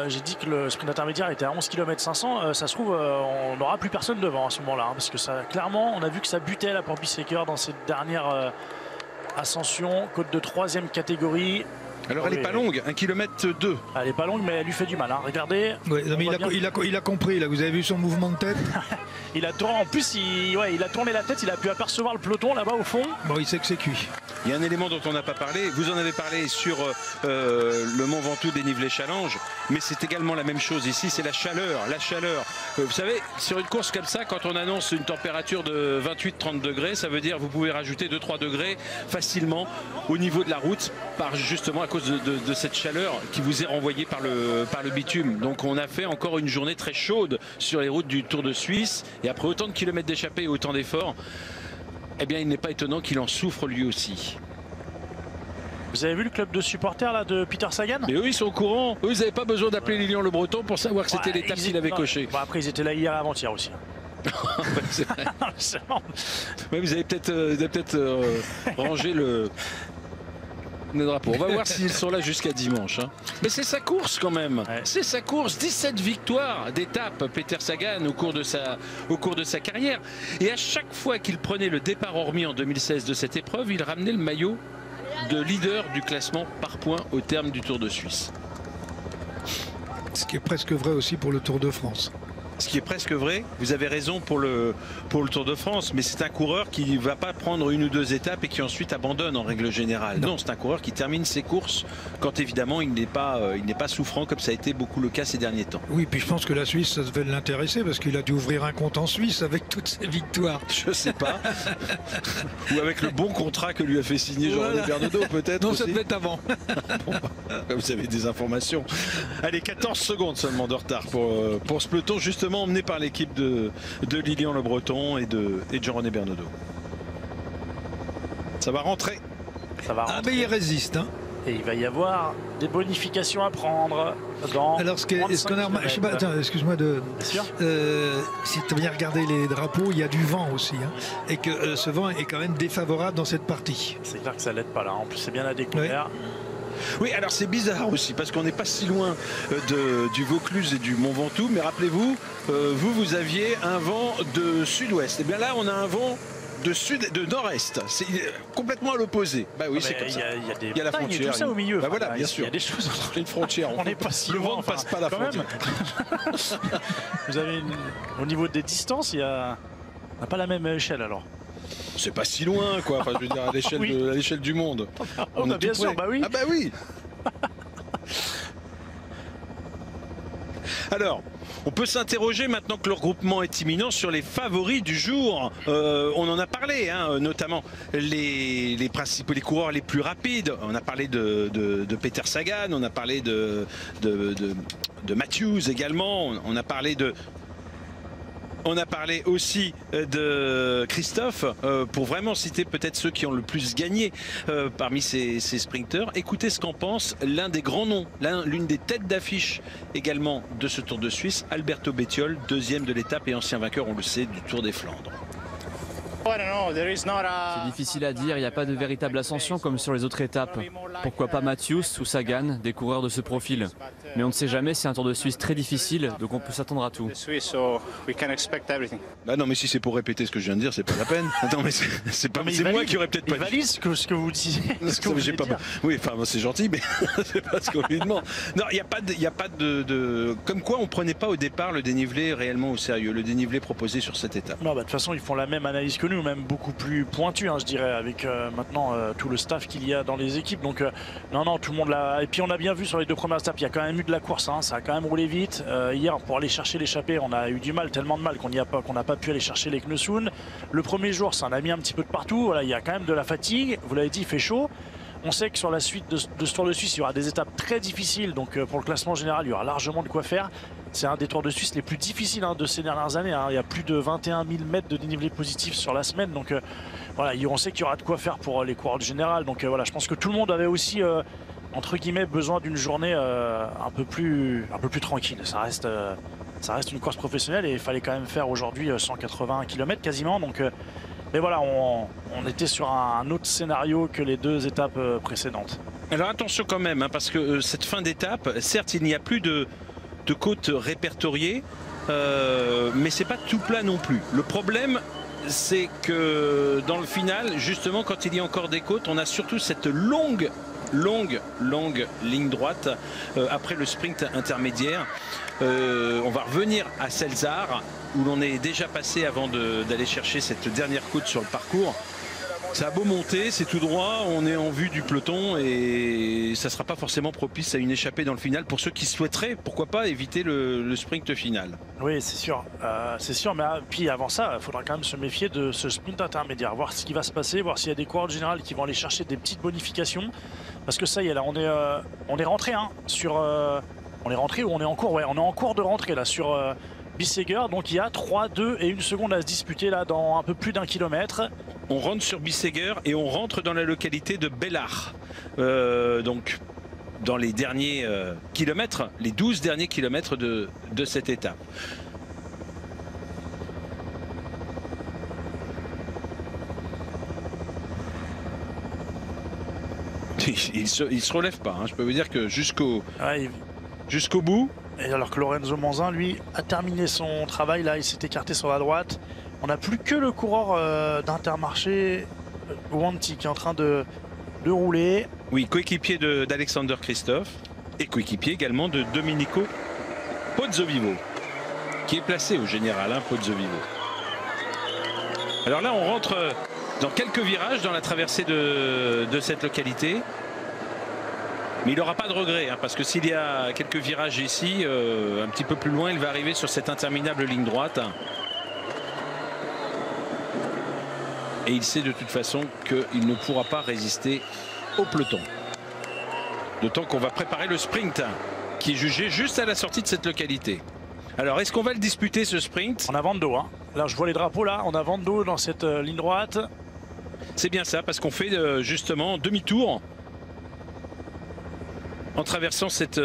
J'ai dit que le sprint intermédiaire était à 11 km 500. Ça se trouve, on n'aura plus personne devant à ce moment-là, hein, parce que ça, clairement, on a vu que ça butait là pour Bisseguer dans cette dernière ascension, côte de 3e catégorie. Alors elle n'est pas longue, 1,2 km. Elle n'est pas longue, mais elle lui fait du mal, hein. Regardez. Ouais, mais il a compris, là. Vous avez vu son mouvement de tête. Il a tourné, en plus, il a tourné la tête, il a pu apercevoir le peloton là-bas au fond. Bon, il sait que c'est cuit. Il y a un élément dont on n'a pas parlé. Vous en avez parlé sur le Mont Ventoux dénivelé challenge, mais c'est également la même chose ici, c'est la chaleur. La chaleur. Vous savez, sur une course comme ça, quand on annonce une température de 28-30 degrés, ça veut dire que vous pouvez rajouter 2-3 degrés facilement au niveau de la route, justement à cause de cette chaleur qui vous est renvoyée par le bitume. Donc on a fait encore une journée très chaude sur les routes du Tour de Suisse, et après autant de kilomètres d'échappée et autant d'efforts, eh bien il n'est pas étonnant qu'il en souffre lui aussi. Vous avez vu le club de supporters là de Peter Sagan? Mais eux ils sont au courant, eux ils n'avaient pas besoin d'appeler Lilian Le Breton pour savoir que c'était l'étape qu'il avait coché. Bon, après ils étaient là hier et avant-hier aussi. Ouais, vous avez peut-être rangé le drapeau. On va voir s'ils sont là jusqu'à dimanche, hein. Mais c'est sa course quand même. Ouais. C'est sa course. 17 victoires d'étape, Peter Sagan, au cours de sa carrière. Et à chaque fois qu'il prenait le départ hormis en 2016 de cette épreuve, il ramenait le maillot de leader du classement par points au terme du Tour de Suisse. Ce qui est presque vrai aussi pour le Tour de France. Ce qui est presque vrai, vous avez raison pour le Tour de France, mais c'est un coureur qui ne va pas prendre une ou deux étapes et qui ensuite abandonne en règle générale. Non, c'est un coureur qui termine ses courses quand évidemment il n'est pas souffrant comme ça a été beaucoup le cas ces derniers temps. Oui, puis je pense que la Suisse, ça devait l'intéresser parce qu'il a dû ouvrir un compte en Suisse avec toutes ses victoires. Je sais pas. Ou avec le bon contrat que lui a fait signer Jean-René Bernodeau peut-être. Non, aussi. ça devait être avant. Bon, vous avez des informations. Allez, 14 secondes seulement de retard pour ce peloton justement emmené par l'équipe de Lilian Le Breton et de Jean-René Bernodeau. Ça va rentrer. Ça va rentrer. Ah, mais il résiste. Hein. Et il va y avoir des bonifications à prendre dans. Alors, est-ce qu'on a remarqué, je sais pas, attends, excuse-moi de. Bien sûr. Si tu as bien regardé les drapeaux, il y a du vent aussi. Hein, et que ce vent est quand même défavorable dans cette partie. C'est clair que ça l'aide pas là. En plus, c'est bien à découvert. Ouais. Oui, alors c'est bizarre aussi parce qu'on n'est pas si loin du Vaucluse et du Mont Ventoux, mais rappelez-vous, vous aviez un vent de sud-ouest. Et bien là, on a un vent de nord-est. C'est complètement à l'opposé. Bah oui, c'est comme ça. Il y a la frontière. Tout ça au milieu. Bah voilà, bien sûr. Il y a des choses entre une frontière. On n'est pas si le loin. vent ne passe pas la frontière. Vous avez au niveau des distances, on n'a pas la même échelle alors. C'est pas si loin, quoi. Enfin, je veux dire, à l'échelle oui. à l'échelle du monde. On est bien sûr, bah oui. Ah bah oui. Alors, on peut s'interroger maintenant que le regroupement est imminent sur les favoris du jour. On en a parlé, hein, notamment les principaux, les coureurs les plus rapides. On a parlé de Peter Sagan, on a parlé de Matthews également, on a parlé aussi de Christophe, pour vraiment citer peut-être ceux qui ont le plus gagné parmi ces sprinteurs. Écoutez ce qu'en pense l'un des grands noms, l'une des têtes d'affiche également de ce Tour de Suisse, Alberto Bettiol, deuxième de l'étape et ancien vainqueur, on le sait, du Tour des Flandres. C'est difficile à dire, il n'y a pas de véritable ascension comme sur les autres étapes. Pourquoi pas Matthews ou Sagan, des coureurs de ce profil. Mais on ne sait jamais, c'est un Tour de Suisse très difficile, donc on peut s'attendre à tout. Bah non, mais si c'est pour répéter ce que je viens de dire, c'est pas la peine. Attends, mais c'est moi qui aurais peut-être pas dit. Il valide ce que vous disiez. Oui, enfin c'est gentil, mais c'est pas ce qu'on lui demande. Non, il n'y a pas de comme quoi on prenait pas au départ le dénivelé réellement au sérieux, le dénivelé proposé sur cette étape. Non, bah, de toute façon ils font la même analyse que nous, même beaucoup plus pointue, hein, je dirais, avec maintenant tout le staff qu'il y a dans les équipes. Donc non, tout le monde l'a. Et puis on a bien vu sur les deux premières étapes, il y a quand même eu de la course, hein, ça a quand même roulé vite. Hier, pour aller chercher l'échappée, on a eu du mal, tellement de mal qu'on n'a pas pu aller chercher les Knessoun. Le premier jour, ça en a mis un petit peu de partout. Voilà, il y a quand même de la fatigue. Vous l'avez dit, il fait chaud. On sait que sur la suite de ce Tour de Suisse, il y aura des étapes très difficiles. Donc pour le classement général, il y aura largement de quoi faire. C'est un des Tours de Suisse les plus difficiles de ces dernières années. Hein. Il y a plus de 21 000 mètres de dénivelé positif sur la semaine. Donc voilà, on sait qu'il y aura de quoi faire pour les coureurs général. Donc voilà, je pense que tout le monde avait aussi entre guillemets besoin d'une journée un peu plus tranquille. Ça reste une course professionnelle et il fallait quand même faire aujourd'hui 180 km quasiment. Donc mais voilà, on était sur un autre scénario que les deux étapes précédentes. Alors attention quand même, hein, parce que cette fin d'étape, certes il n'y a plus de côtes répertoriées, mais c'est pas tout plat non plus. Le problème, c'est que dans le final, justement, quand il y a encore des côtes, on a surtout cette longue ligne droite après le sprint intermédiaire. On va revenir à Selzard où l'on est déjà passé avant d'aller chercher cette dernière côte sur le parcours. Ça a beau monter, c'est tout droit, on est en vue du peloton et ça ne sera pas forcément propice à une échappée dans le final pour ceux qui souhaiteraient, pourquoi pas, éviter le sprint final. Oui, c'est sûr, mais puis avant ça, il faudra quand même se méfier de ce sprint intermédiaire, voir ce qui va se passer, voir s'il y a des coureurs générales qui vont aller chercher des petites bonifications, parce que ça y est, là, on est rentré on est rentré ou on est en cours, ouais, on est en cours de rentrée là sur Bissegger, donc il y a 3, 2 et 1 seconde à se disputer là dans un peu plus d'1 kilomètre. On rentre sur Bissegger et on rentre dans la localité de Bellard. Donc dans les derniers kilomètres, les 12 derniers kilomètres de cette étape. Il se relève pas, hein. Je peux vous dire que jusqu'au bout. Et alors que Lorenzo Manzin, lui, a terminé son travail. Là, il s'est écarté sur la droite. On n'a plus que le coureur d'Intermarché, Wanty, qui est en train de rouler. Oui, coéquipier d'Alexander Christophe et coéquipier également de Domenico Pozzovivo. qui est placé au général, hein, Pozzovivo. Alors là, on rentre dans quelques virages dans la traversée de cette localité. Mais il n'aura pas de regret, hein, parce que s'il y a quelques virages ici, un petit peu plus loin, il va arriver sur cette interminable ligne droite. Et il sait de toute façon qu'il ne pourra pas résister au peloton. D'autant qu'on va préparer le sprint qui est jugé juste à la sortie de cette localité. Alors, est-ce qu'on va le disputer, ce sprint? On a Vando, hein. Là, je vois les drapeaux, là. On a Vando dans cette ligne droite. C'est bien ça, parce qu'on fait justement demi-tour en traversant cette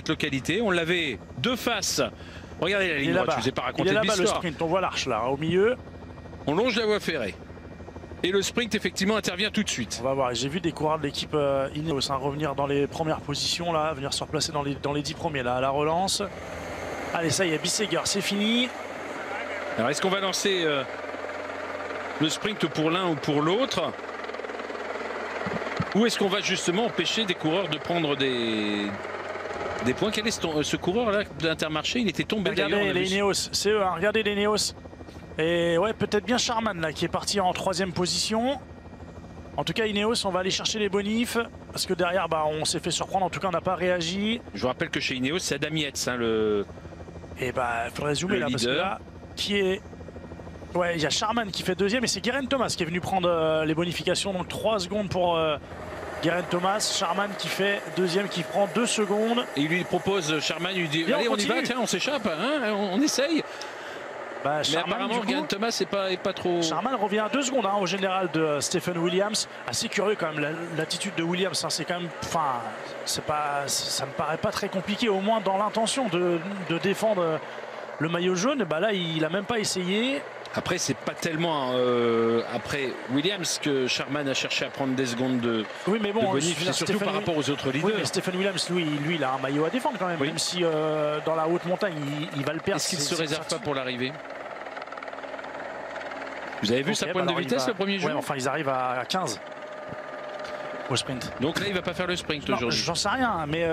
localité. On l'avait de face. Regardez la ligne droite, je ne vous ai pas raconté l'histoire. Il est l'histoire. là-bas, le sprint. On voit l'arche, là, au milieu. On longe la voie ferrée. Et le sprint, effectivement, intervient tout de suite. On va voir. J'ai vu des coureurs de l'équipe Ineos revenir dans les premières positions, là, venir se replacer dans les 10 premiers, là, à la relance. Allez, ça y est, Bissegger, c'est fini. Alors, est-ce qu'on va lancer le sprint pour l'un ou pour l'autre? Ou est-ce qu'on va justement empêcher des coureurs de prendre des points? Quel est ce coureur-là d'Intermarché? Il était tombé d'ailleurs. Regardez les Ineos, c'est eux, hein, regardez les Ineos. Et ouais, peut-être bien Charman là qui est parti en 3e position. En tout cas, Ineos, on va aller chercher les bonifs parce que derrière, bah, on s'est fait surprendre. En tout cas, on n'a pas réagi. Je vous rappelle que chez Ineos, c'est Adam Yates, hein, Et bah, il faudrait zoomer là parce que là, qui est. Ouais, il y a Charman qui fait 2e et c'est Geraint Thomas qui est venu prendre les bonifications. Donc 3 secondes pour Geraint Thomas. Charman qui fait 2e, qui prend 2 secondes. Et il lui propose, Charman, il lui dit, allez, on y va, tiens, on s'échappe, hein, on essaye. Bah, mais apparemment, Geraint Thomas n'est pas trop... Charman revient à 2 secondes, hein, au général de Stephen Williams. Assez curieux quand même, l'attitude de Williams. Hein, c'est quand même... Enfin, ça me paraît pas très compliqué, au moins dans l'intention de défendre le maillot jaune. Bah là, il a même pas essayé. Après, c'est pas tellement après Williams que Charman a cherché à prendre des secondes de bonus. C'est surtout par rapport aux autres leaders. Oui, mais Stephen Williams, lui, il a un maillot à défendre quand même. Oui. Même si dans la haute montagne, il va le perdre. Est-ce qu'il ne se réserve pas pour l'arrivée? Vous avez vu sa pointe de vitesse le premier jour? Oui, enfin, ils arrivent à 15 au sprint. Donc là, il va pas faire le sprint aujourd'hui. J'en sais rien, mais...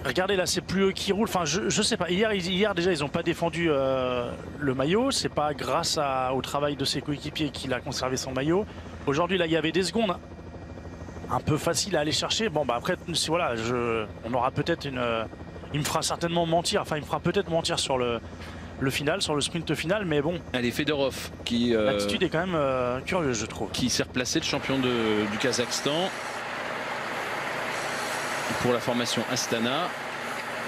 Regardez là, c'est plus eux qui roulent. Enfin, je sais pas. Hier déjà, ils n'ont pas défendu le maillot. C'est pas grâce au travail de ses coéquipiers qu'il a conservé son maillot. Aujourd'hui, là, il y avait des secondes un peu faciles à aller chercher. Bon, bah après, voilà, on aura peut-être une. Il me fera certainement mentir. Enfin, il me fera peut-être mentir sur le final, sur le sprint final. Mais bon. Allez, Fedorov qui. L'attitude est quand même curieuse, je trouve. Qui s'est replacé, le champion du Kazakhstan. Pour la formation Astana.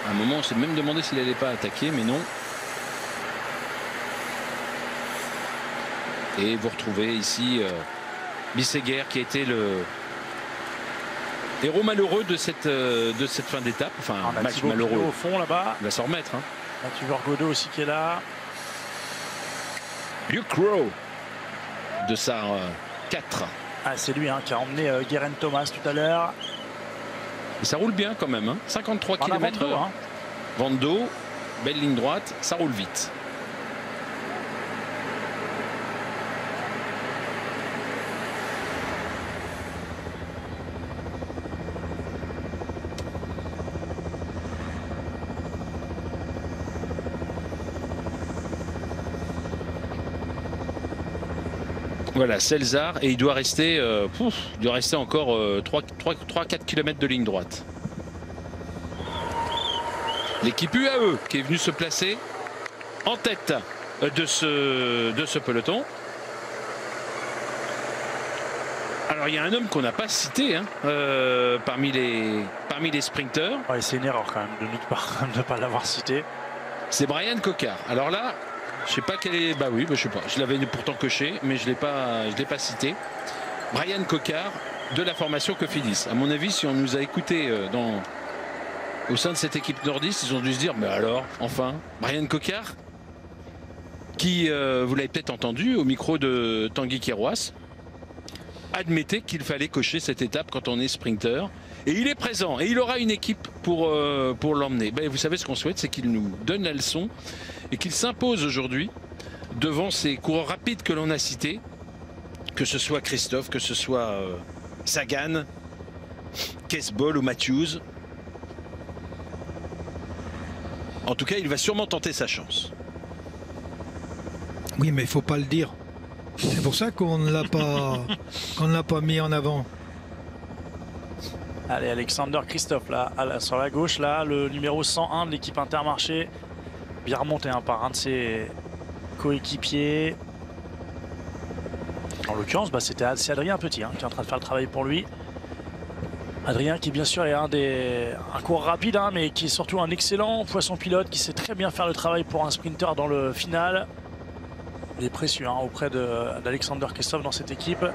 À un moment, on s'est même demandé s'il n'allait pas attaquer, mais non. Et vous retrouvez ici Bissegger qui a été le héros malheureux de cette fin d'étape. Enfin, un match malheureux. Au fond là-bas. Il va s'en remettre. Hein. Mathieu Godot aussi qui est là. Luke Rowe de SAR 4. Ah, c'est lui hein, qui a emmené Geraint Thomas tout à l'heure. Et ça roule bien quand même, hein. 53 km/h. Hein. Vando, belle ligne droite, ça roule vite. Voilà, Selzar, et il doit rester, encore 3-4 km de ligne droite. L'équipe UAE qui est venue se placer en tête de ce peloton. Alors il y a un homme qu'on n'a pas cité hein, parmi les sprinteurs. Ouais, c'est une erreur quand même de notre part de ne pas l'avoir cité. C'est Brian Cocard. Alors là, je sais pas quel est. Bah oui, bah je sais pas. Je l'avais pourtant coché, mais je l'ai pas cité. Brian Cocard de la formation Cofidis. À mon avis, si on nous a écouté au sein de cette équipe nordiste, ils ont dû se dire, mais alors, enfin, Brian Cocard, qui, vous l'avez peut-être entendu au micro de Tanguy Kéroas, admettait qu'il fallait cocher cette étape quand on est sprinter. Et il est présent et il aura une équipe pour l'emmener. Ben, vous savez ce qu'on souhaite, c'est qu'il nous donne la leçon et qu'il s'impose aujourd'hui devant ces coureurs rapides que l'on a cités, que ce soit Christophe, que ce soit Sagan, Kesbol ou Matthews. En tout cas, il va sûrement tenter sa chance. Oui, mais il faut pas le dire. C'est pour ça qu'on ne l'a pas mis en avant. Allez, Alexander Christophe, là, sur la gauche, là, le numéro 101 de l'équipe Intermarché. Bien remonté par un de ses coéquipiers. En l'occurrence, c'est Adrien Petit qui est en train de faire le travail pour lui. Adrien qui bien sûr est un coureur rapide, mais qui est surtout un excellent poisson pilote, qui sait très bien faire le travail pour un sprinter dans le final. Il est précieux auprès d'Alexander Christophe dans cette équipe.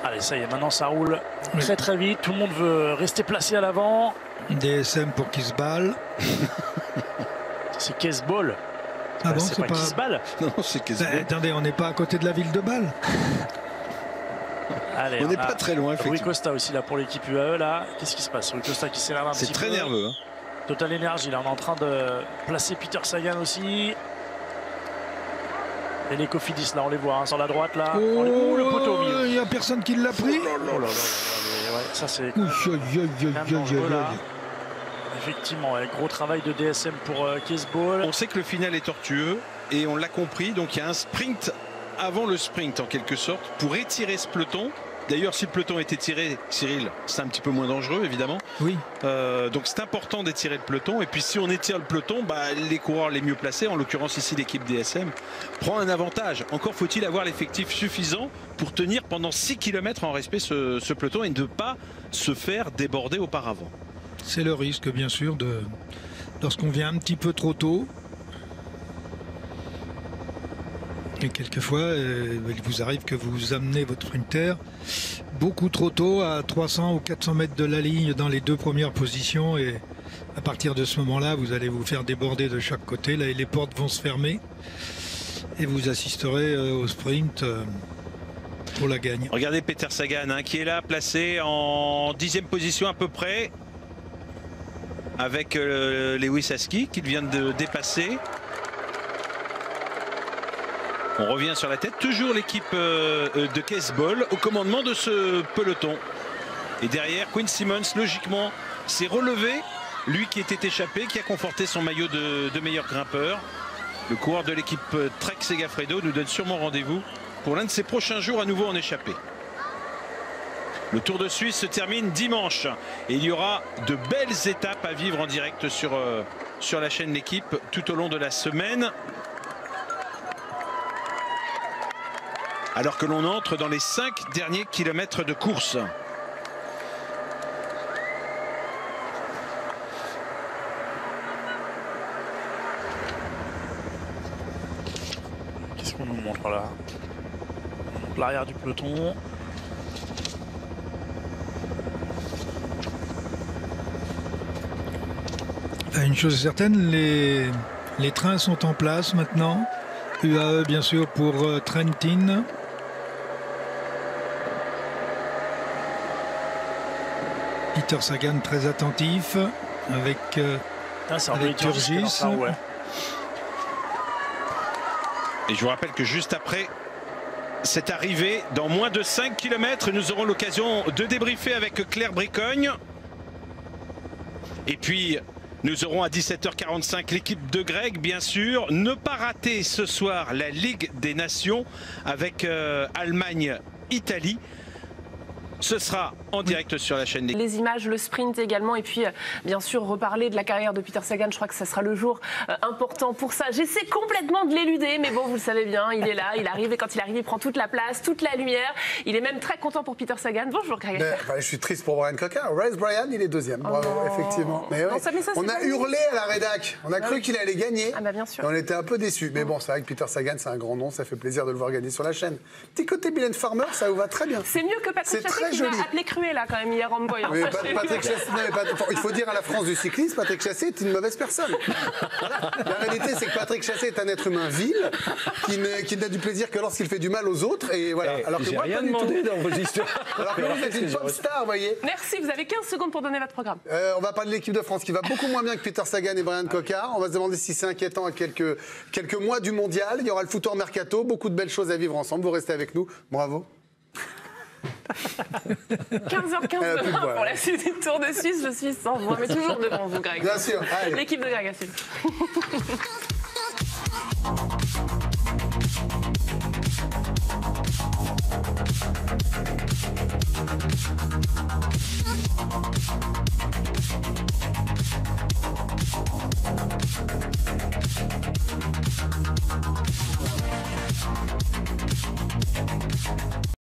Allez, ça y est, maintenant ça roule très très vite. Tout le monde veut rester placé à l'avant. DSM pour Kisball. C'est Kesball. Ah bon, c'est pas Kisball. Non, c'est Kesball. Attendez, on n'est pas à côté de la ville de Bâle. Allez, on n'est pas très loin, effectivement. Rui Costa aussi là pour l'équipe UAE là. Qu'est-ce qui se passe? Rui Costa qui s'énerve un petit peu. C'est très nerveux. Total Energy là, on est en train de placer Peter Sagan aussi. Et les Cofidis là, on les voit sur la droite là. Oh, le poteau au milieu. Il n'y a personne qui l'a pris. Oh là là, ouais, ça c'est. Effectivement, gros travail de DSM pour Kesball. On sait que le final est tortueux et on l'a compris. Donc il y a un sprint avant le sprint en quelque sorte pour étirer ce peloton. D'ailleurs, si le peloton était tiré, Cyril, c'est un petit peu moins dangereux, évidemment. Oui. Donc c'est important d'étirer le peloton. Et puis si on étire le peloton, les coureurs les mieux placés, en l'occurrence ici l'équipe DSM, prend un avantage. Encore faut-il avoir l'effectif suffisant pour tenir pendant 6 km en respect ce peloton et ne pas se faire déborder auparavant. C'est le risque, bien sûr, lorsqu'on vient un petit peu trop tôt. Et quelquefois, il vous arrive que vous amenez votre sprinter beaucoup trop tôt à 300 ou 400 mètres de la ligne dans les 2 premières positions. Et à partir de ce moment-là, vous allez vous faire déborder de chaque côté. Là, les portes vont se fermer. Et vous assisterez au sprint pour la gagne. Regardez Peter Sagan qui est là, placé en 10e position à peu près. Avec Lewis Aski qu'il vient de dépasser. On revient sur la tête, toujours l'équipe de Kesball au commandement de ce peloton. Et derrière, Quinn Simmons, logiquement, s'est relevé. Lui qui était échappé, qui a conforté son maillot de meilleur grimpeur. Le coureur de l'équipe Trek Segafredo nous donne sûrement rendez-vous pour l'un de ses prochains jours à nouveau en échappée. Le Tour de Suisse se termine dimanche. Et il y aura de belles étapes à vivre en direct sur la chaîne L'Équipe tout au long de la semaine. Alors que l'on entre dans les 5 derniers kilomètres de course. Qu'est-ce qu'on nous montre là? On montre l'arrière du peloton. Une chose est certaine, les trains sont en place maintenant. UAE bien sûr pour Trentin. Peter Sagan très attentif avec Turgis. Et je vous rappelle que juste après cette arrivée, dans moins de 5 km, nous aurons l'occasion de débriefer avec Claire Bricogne. Et puis nous aurons à 17h45 l'équipe de Greg, bien sûr. Ne pas rater ce soir la Ligue des Nations avec Allemagne-Italie. Ce sera en direct sur la chaîne. Les images, le sprint également, et puis bien sûr reparler de la carrière de Peter Sagan. Je crois que ça sera le jour important pour ça. J'essaie complètement de l'éluder, mais bon, vous le savez bien, il est là, il arrive, et quand il arrive, il prend toute la place, toute la lumière. Il est même très content pour Peter Sagan. Bonjour Greg. Je suis triste pour Brian Coquin. Race Brian, il est 2e. Bravo, effectivement. Mais non, ça, on a hurlé à la rédac. On a cru qu'il allait gagner. Ah bah bien sûr. Et on était un peu déçus. Mais bon, c'est vrai que Peter Sagan, c'est un grand nom. Ça fait plaisir de le voir gagner sur la chaîne. Petit côté Mylène Farmer, ça vous va très bien. C'est mieux que Patrick Chassé qui m'a appelé Cruella là quand même hier en me voyant. Patrick Chassé, il faut dire à la France du cyclisme, Patrick Chassé est une mauvaise personne. Voilà. La réalité, c'est que Patrick Chassé est un être humain vil qui n'a du plaisir que lorsqu'il fait du mal aux autres. Et voilà. Alors que moi, rien demandé dans vos histoires. Alors que vous êtes une pop star, vous voyez. Merci, vous avez 15 secondes pour donner votre programme. On va parler de l'équipe de France qui va beaucoup moins bien que Peter Sagan et Brian Coquin. On va se demander si c'est inquiétant à quelques mois du mondial. Il y aura le Footer Mercato, beaucoup de belles choses à vivre ensemble. Vous restez avec nous. Bravo. 15h15 demain pour la suite du Tour de Suisse. Je suis sans voix, mais toujours devant vous, Greg. Bien sûr. Allez. L'équipe de Greg à suivre.